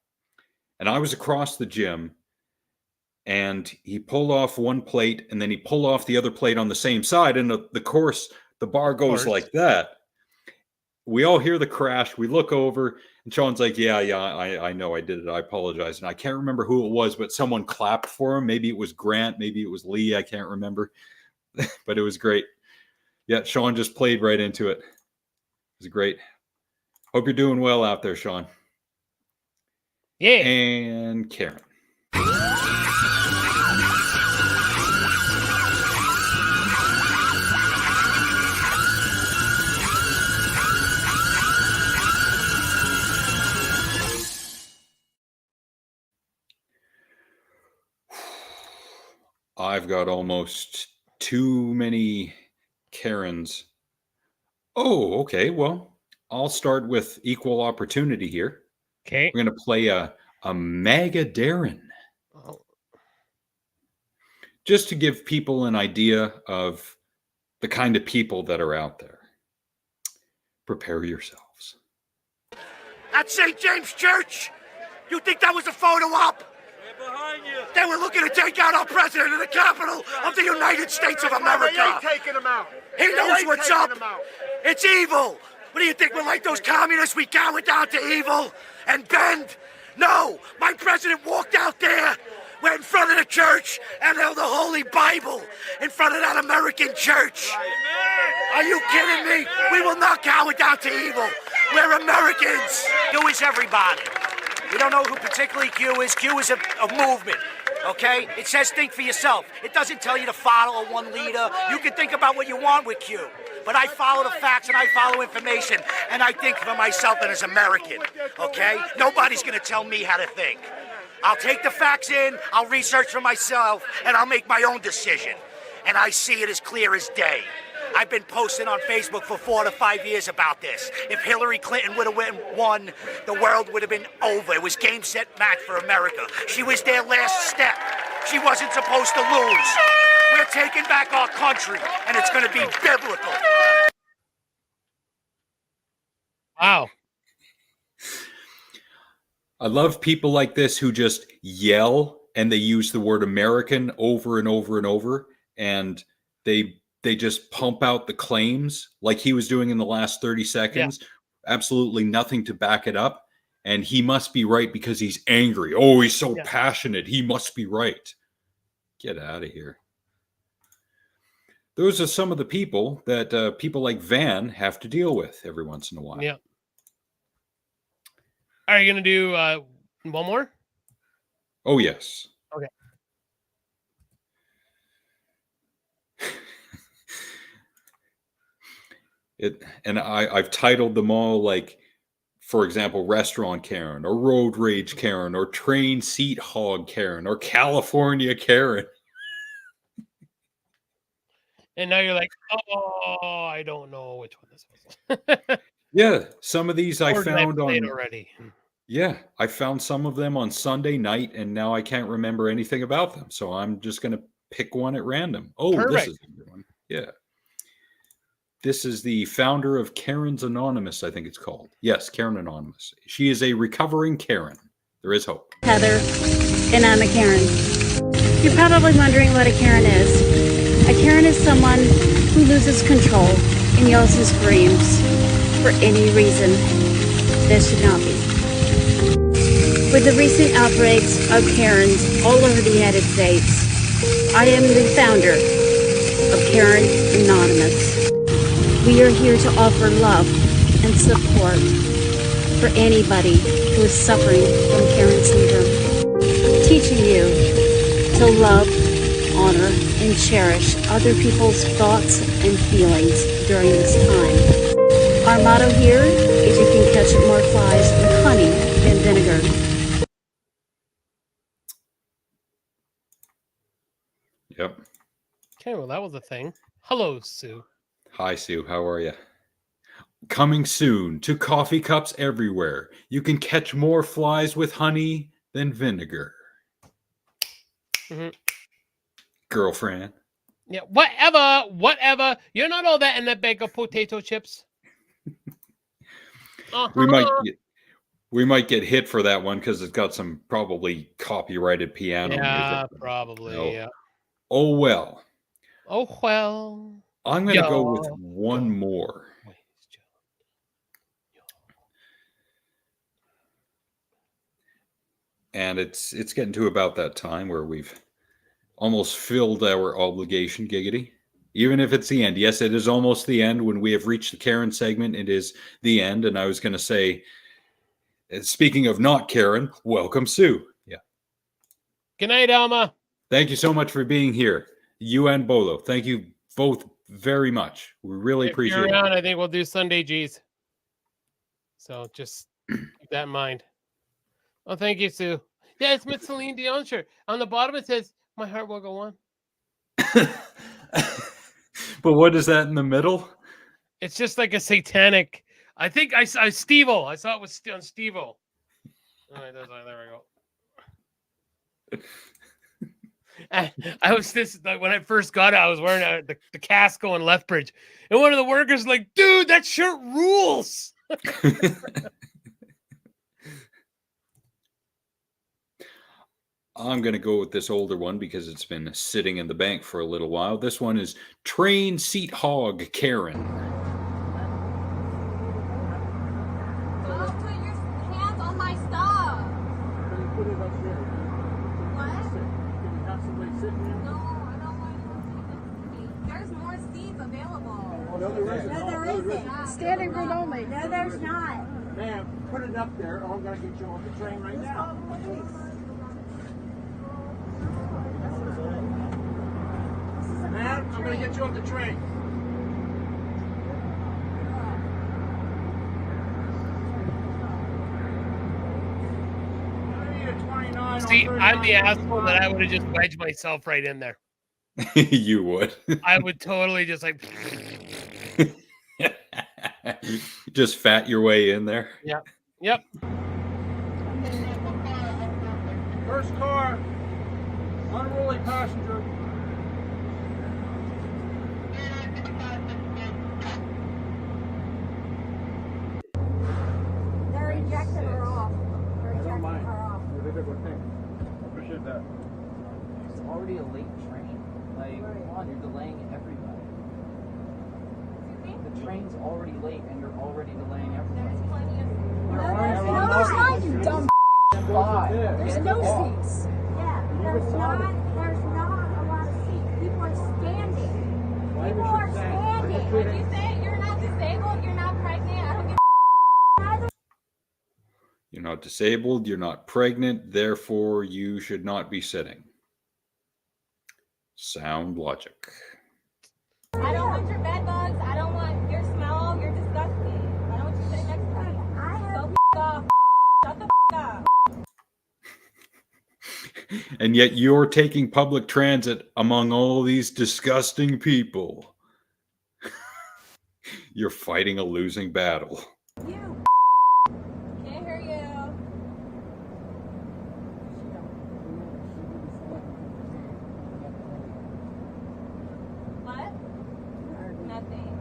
And I was across the gym, and he pulled off one plate, and then he pulled off the other plate on the same side, and the bar goes like that. We all hear the crash. We look over, and Sean's like, yeah, I know I did it. I apologize. And I can't remember who it was, but someone clapped for him. Maybe it was Grant. Maybe it was Lee. I can't remember. But it was great. Yeah, Sean just played right into it. It was great. Hope you're doing well out there, Sean. Yeah. And Karen. I've got almost too many Karens. Oh, okay. Well, I'll start with equal opportunity here. Okay. We're going to play a MAGA Darren. Oh. Just to give people an idea of the kind of people that are out there. Prepare yourselves. At St. James Church, you think that was a photo op? They were looking to take out our president in the capital of the United States of America. They ain't taking him out. He knows what's up. Him out. It's evil. What do you think? We're like those communists? We cower down to evil and bend? No, my president walked out there. We're in front of the church and held the Holy Bible in front of that American church. Are you kidding me? We will not cower down to evil. We're Americans. Q is everybody. We don't know who particularly Q is. Q is a movement, okay? It says think for yourself. It doesn't tell you to follow one leader. You can think about what you want with Q. But I follow the facts and I follow information, and I think for myself and as American, okay? Nobody's gonna tell me how to think. I'll take the facts in, I'll research for myself, and I'll make my own decision. And I see it as clear as day. I've been posting on Facebook for 4 to 5 years about this. If Hillary Clinton would have won, the world would have been over. It was game, set, match for America. She was their last step. She wasn't supposed to lose. We're taking back our country, and it's going to be biblical. Wow. I love people like this who just yell and they use the word American over and over and over, and they just pump out the claims like he was doing in the last 30 seconds. Yeah. Absolutely nothing to back it up. And he must be right because he's angry. Oh, he's so passionate. He must be right. Get out of here. Those are some of the people that people like Van have to deal with every once in a while. Yeah. Are you going to do one more? Oh, yes. Okay. I've titled them all like, for example, Restaurant Karen or Road Rage Karen or Train Seat Hog Karen or California Karen. And now you're like, oh, I don't know which one this was. Yeah, some of these I found on already. Yeah, I found some of them on Sunday night, and now I can't remember anything about them. So I'm just going to pick one at random. Oh, Perfect. This is a good one. Yeah. This is the founder of Karen's Anonymous, I think it's called. Yes, Karen Anonymous. She is a recovering Karen. There is hope. Heather, and I'm a Karen. You're probably wondering what a Karen is. A Karen is someone who loses control and yells and screams for any reason. There should not be. With the recent outbreaks of Karens all over the United States, I am the founder of Karen Anonymous. We are here to offer love and support for anybody who is suffering from Karen syndrome, teaching you to love, honor, and cherish other people's thoughts and feelings during this time. Our motto here is you can catch more flies with honey than vinegar. Yep. Okay, well, that was a thing. Hello, Sue. Hi, Sue. How are you? Coming soon to coffee cups everywhere. You can catch more flies with honey than vinegar. Mm-hmm. Girlfriend. Yeah, whatever. You're not all that in that bag of potato chips. We might get hit for that one because it's got some probably copyrighted piano music. Yeah, probably. No. Yeah. Oh well. Oh well. I'm going to go with one more. And it's getting to about that time where we've almost filled our obligation, Giggity. Even if it's the end. Yes, it is almost the end. When we have reached the Karen segment, it is the end. And I was going to say, speaking of not Karen, welcome, Sue. Yeah. Good night, Alma. Thank you so much for being here. You and Bolo. Thank you both very much. We really appreciate it. I think we'll do Sunday G's. So just keep that in mind. Oh, thank you, Sue. Yeah, it's Miss Celine Dion shirt. On the bottom it says, "My heart will go on." But what is that in the middle? It's just like a satanic. I think I Steve-O. I saw it was on Steve-O. All right, there we go. I was this like when I first got it, I was wearing the Casco in Lethbridge, and one of the workers was like, "Dude, that shirt rules." I'm going to go with this older one because it's been sitting in the bank for a little while. This one is Train Seat Hog Karen. Don't put your hands on my stuff. Put it up there. What? Can you have somebody sitting there? No, I don't want anyone sitting next to me. There's more seats available. Oh, no, there isn't. No, there isn't. Standing room only. No, there's not. Ma'am, put it up there or I'm going to get you off the train right now. Ma'am, I'm going to get you off the train. See, I'm the asshole that I would have just wedged myself right in there. You would. I would totally just like. Just fat your way in there. Yep. Yep. First car, unruly passenger. They're ejecting her off. They're ejecting her off. Appreciate that. It's already a late train. Like, come on, you're delaying everybody. The train's already late and you're already delaying everybody. There's plenty of. No, there's not, you dumb. There's no seats. Yeah, there's not a lot of seats. People are standing. People are standing. When you say you're not disabled, you're not pregnant, I don't give a. You're not disabled, you're not pregnant, therefore you should not be sitting. Sound logic. I don't want your bed bugs. I don't want your smell. You're disgusting. I don't want you sitting next to me. So off. Shut the up. And yet you're taking public transit among all these disgusting people. You're fighting a losing battle. You. Can't hear you. What? Nothing.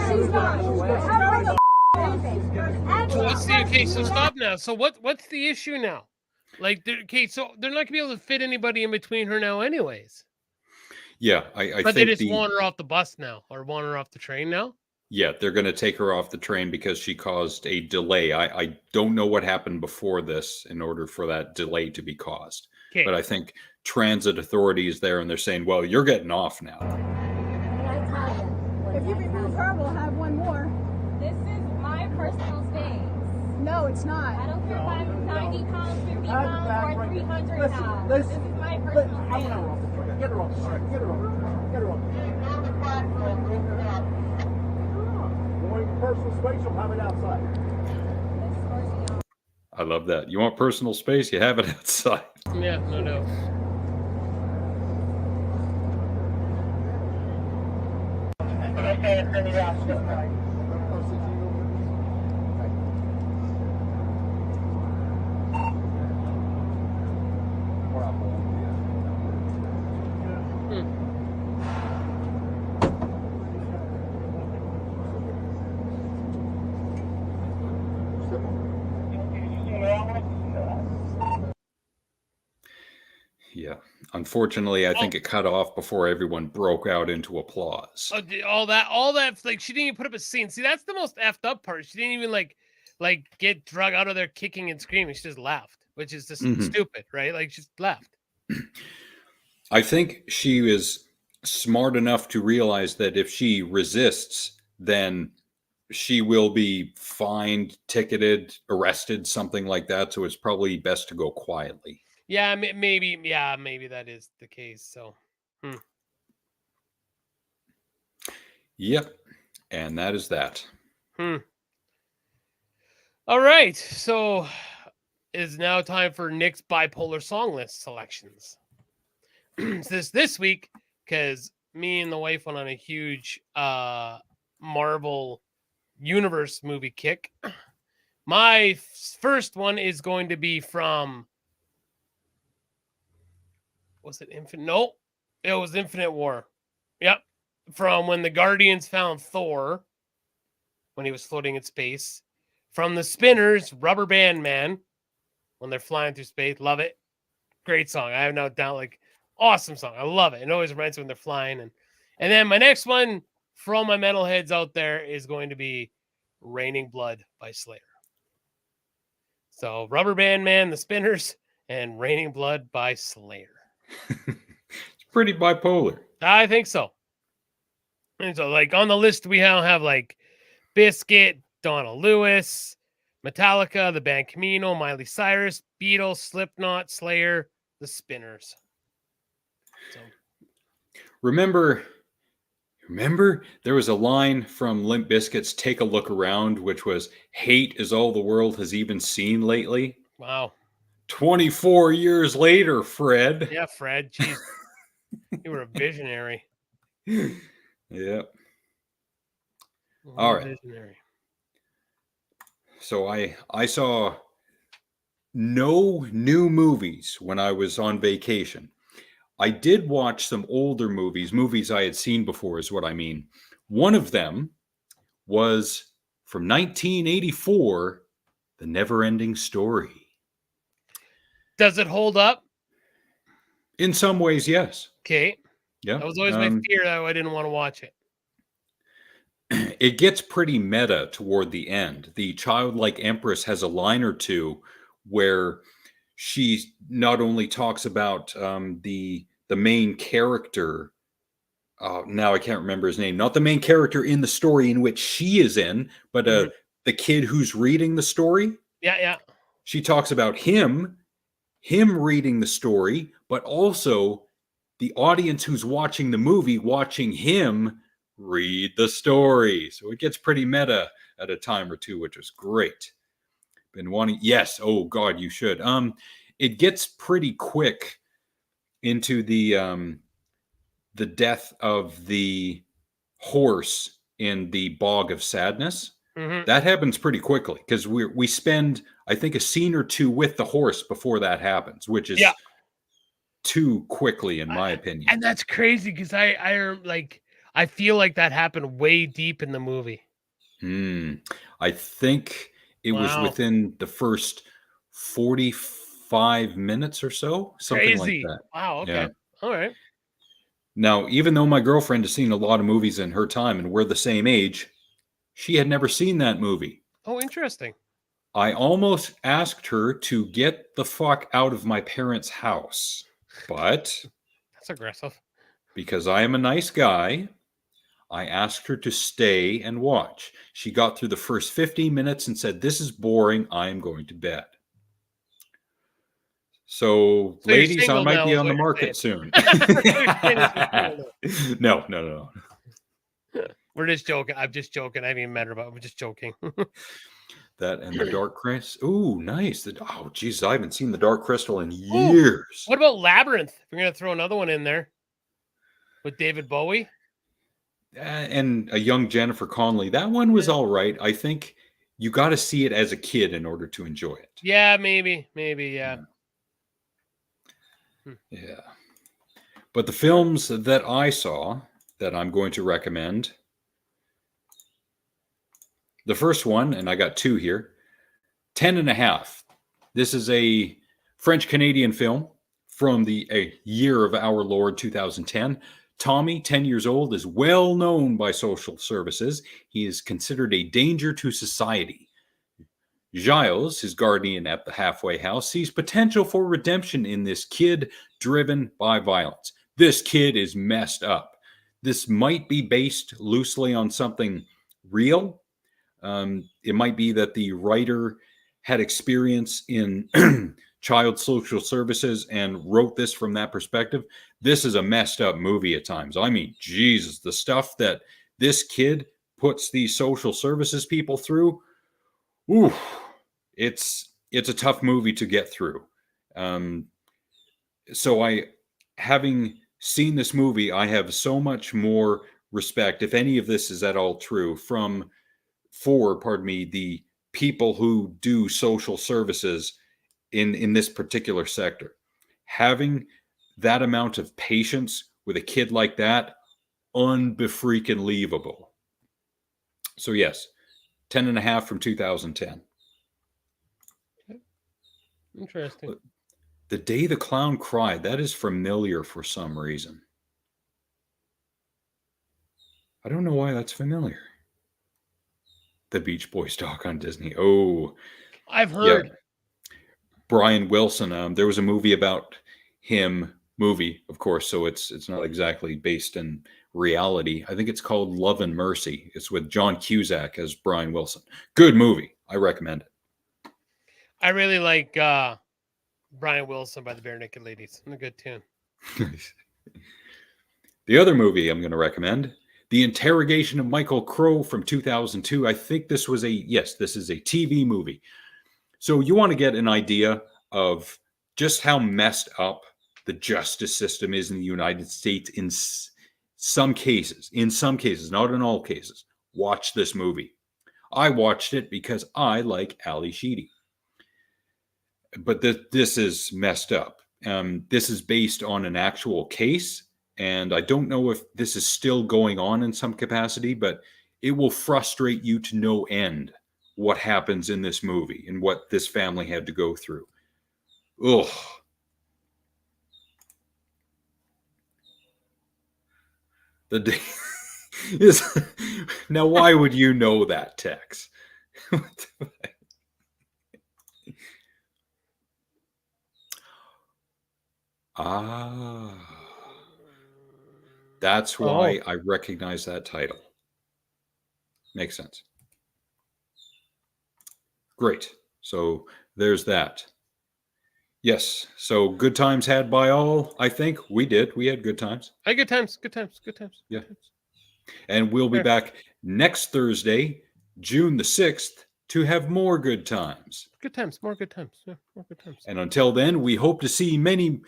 She's not. Okay, so stop now. So what's the issue now? Like, okay, so they're not gonna be able to fit anybody in between her now, anyways. Yeah, I But they think just want her off the bus now, or want her off the train now. yeah, they're going to take her off the train because she caused a delay. I don't know what happened before this in order for that delay to be caused. Okay. But I think transit authorities there and they're saying, well, you're getting off now. If you remove her, we'll have one more. This is my personal space. No, it's not. I don't care if I'm 90 pounds, 50 pounds, or 300 pounds. This is my personal space. Get her off. Get her off. Get her off. You want your personal space, you'll have it outside. I love that. You want personal space? You have it outside. Yeah, no doubt. Yeah. Unfortunately, I think it cut off before everyone broke out into applause. All that, like, she didn't even put up a scene. See, that's the most effed up part. She didn't even like get drug out of there kicking and screaming. She just left, which is just stupid, right? Like, just left. I think she is smart enough to realize that if she resists, then she will be fined, ticketed, arrested, something like that. So it's probably best to go quietly. Yeah, maybe. Yeah, maybe that is the case. So, Yep. And that is that. All right. So, it is now time for Nick's bipolar song list selections. this week, because me and the wife went on a huge Marvel Universe movie kick. My first one is going to be from, was it Infinite? No, it was Infinite War. Yep. From when the Guardians found Thor, when he was floating in space. From the Spinners, Rubber Band Man, when they're flying through space. Love it. Great song. I have no doubt. Like, awesome song. I love it. It always reminds me when they're flying. And then my next one for all my metalheads out there is going to be Raining Blood by Slayer. So Rubber Band Man, the Spinners, and Raining Blood by Slayer. It's pretty bipolar. I think so. And so, like, on the list, we have like Biscuit, Donna Lewis, Metallica, the band Camino, Miley Cyrus, Beatles, Slipknot, Slayer, the Spinners. So, Remember there was a line from Limp Bizkit's Take a Look Around, which was, hate is all the world has even seen lately. wow. 24 years later, Fred. Yeah, Fred. Jeez. You were a visionary. Yeah. All right. Visionary. So I saw no new movies when I was on vacation. I did watch some older movies I had seen before is what I mean. One of them was from 1984, The Neverending Story. Does it hold up? In some ways, yes. Okay. Yeah. That was always my fear, that I didn't want to watch it. It gets pretty meta toward the end. The childlike empress has a line or two where she not only talks about the main character. Now I can't remember his name. Not the main character in the story in which she is in, but the kid who's reading the story. Yeah, yeah. She talks about him reading the story, but also the audience who's watching the movie watching him read the story. So it gets pretty meta at a time or two, which is great. Been wanting, yes. Oh God, you should. It gets pretty quick into the death of the horse in the Bog of Sadness. Mm-hmm. That happens pretty quickly because we spend, I think, a scene or two with the horse before that happens, which is too quickly, in my opinion. And that's crazy because I feel like that happened way deep in the movie. I think it was within the first 45 minutes or so, something like that. Wow. Okay. Yeah. All right. Now, even though my girlfriend has seen a lot of movies in her time and we're the same age, she had never seen that movie. Oh, interesting. I almost asked her to get the fuck out of my parents' house, but that's aggressive. Because I am a nice guy, I asked her to stay and watch. She got through the first 15 minutes and said, "This is boring. I am going to bed." So ladies, I might be on the market soon. No. We're just joking. I'm just joking. I haven't even met her, but I'm just joking. That and the Dark Crystal. Ooh, nice. Oh, Jesus, I haven't seen the Dark Crystal in years. What about Labyrinth? We're going to throw another one in there with David Bowie. And a young Jennifer Connelly. That one was all right. I think you got to see it as a kid in order to enjoy it. Yeah, maybe, yeah. Yeah. But the films that I saw that I'm going to recommend, the first one, and I got two here, 10 and a Half. This is a French-Canadian film from the year of our Lord 2010. Tommy, 10 years old, is well known by social services. He is considered a danger to society. Giles, his guardian at the halfway house, sees potential for redemption in this kid driven by violence. This kid is messed up. This might be based loosely on something real. It might be that the writer had experience in child social services and wrote this from that perspective. This is a messed up movie at times. I mean, Jesus, the stuff that this kid puts these social services people through, ooh, it's a tough movie to get through. So having seen this movie, I have so much more respect, if any of this is at all true, for the people who do social services in this particular sector. Having that amount of patience with a kid like that, unbefreaking leavable. So yes, 10.5 from 2010. Interesting. The Day the Clown Cried, that is familiar for some reason. I don't know why that's familiar. The Beach Boys doc on Disney. Oh, I've heard. Yeah. Brian Wilson. There was a movie about him. Movie, of course, so it's not exactly based in reality. I think it's called Love and Mercy. It's with John Cusack as Brian Wilson. Good movie. I recommend it. I really like Brian Wilson by the Bare Naked Ladies. It's a good tune. The other movie I'm going to recommend, The Interrogation of Michael Crow from 2002. I think this is a TV movie. So you want to get an idea of just how messed up the justice system is in the United States in some cases, not in all cases. Watch this movie. I watched it because I like Ali Sheedy. But this is messed up. This is based on an actual case, and I don't know if this is still going on in some capacity, but it will frustrate you to no end what happens in this movie and what this family had to go through. Ugh. The day is now. Why would you know that, Tex? That's why I recognize that title. Makes sense. Great. So there's that. Yes. So good times had by all. I think we did. We had good times. I had good times. Good times. Good times. Yeah. And we'll be back next Thursday, June the 6th, to have more good times. Good times. More good times. Yeah, more good times. And until then, we hope to see many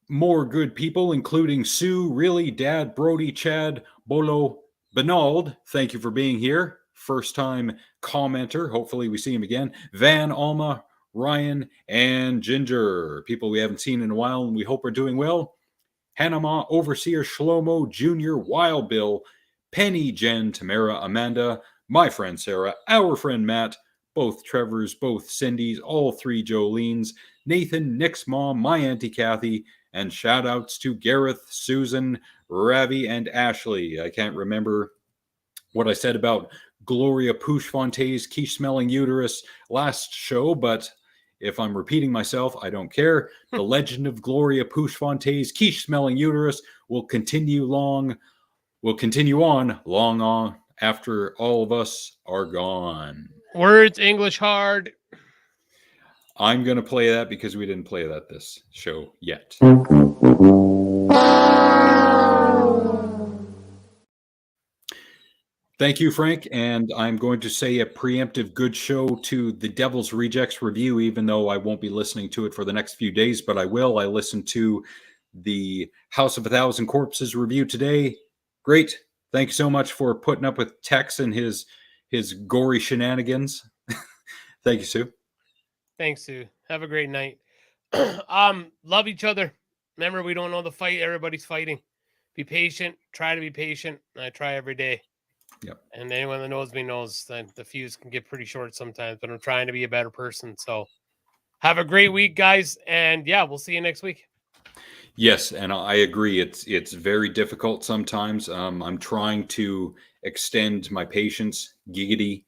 more good people, including Sue, Really, Dad, Brody, Chad, Bolo, Benald. Thank you for being here. First time commenter. Hopefully we see him again. Van, Alma, Ryan, and Ginger. People we haven't seen in a while and we hope are doing well. Hanama, Overseer, Shlomo, Junior, Wild Bill, Penny, Jen, Tamara, Amanda, my friend Sarah, our friend Matt, both Trevors, both Cindy's, all three Jolene's, Nathan, Nick's mom, my Auntie Kathy, and shout outs to Gareth, Susan, Ravi, and Ashley. I can't remember what I said about Gloria Pouchfonte's quiche-smelling uterus last show, but if I'm repeating myself, I don't care. The legend of Gloria Pouchfonte's quiche-smelling uterus will continue on long on after all of us are gone. Words English hard. I'm going to play that because we didn't play that this show yet. Thank you, Frank. And I'm going to say a preemptive good show to the Devil's Rejects review, even though I won't be listening to it for the next few days, but I will. I listened to the House of a Thousand Corpses review today. Great. Thank you so much for putting up with Tex and his gory shenanigans. Thank you, Sue. Thanks, Sue. Have a great night. Love each other. Remember, we don't know the fight. Everybody's fighting. Be patient. Try to be patient. I try every day. Yep. And anyone that knows me knows that the fuse can get pretty short sometimes, but I'm trying to be a better person. So have a great week, guys. And yeah, we'll see you next week. Yes, and I agree. It's very difficult sometimes. I'm trying to extend my patience, giggity,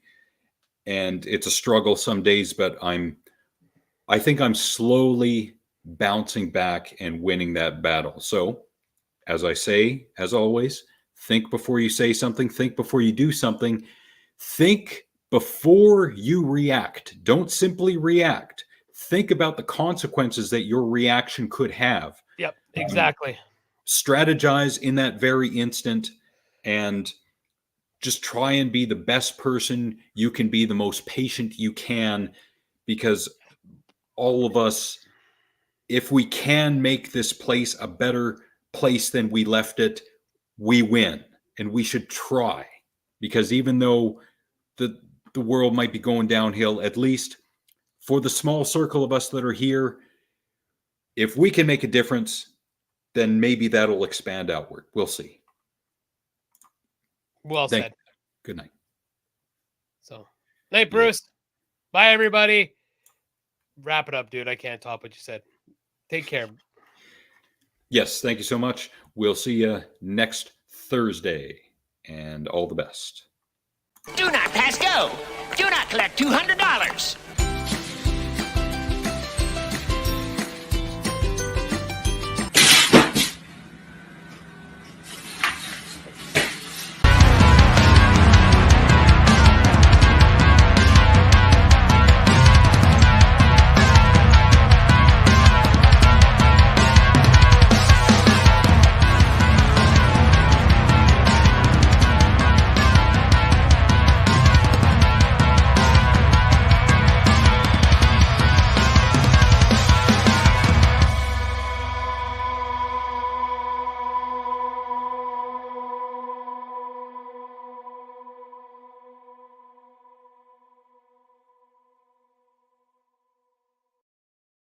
and it's a struggle some days, but I think I'm slowly bouncing back and winning that battle. So, as I say, as always, think before you say something, think before you do something, think before you react. Don't simply react. Think about the consequences that your reaction could have. Yep, exactly. Strategize in that very instant and just try and be the best person you can be, the most patient you can, because all of us, if we can make this place a better place than we left it, we win. And we should try, because even though the world might be going downhill, at least for the small circle of us that are here, if we can make a difference, then maybe that'll expand outward. We'll see. Well said. Good night. So, night, Bruce. Bye, everybody. Wrap it up, dude. I can't top what you said. Take care. Yes, thank you so much. We'll see you next Thursday, and all the best. Do not pass go. Do not collect $200.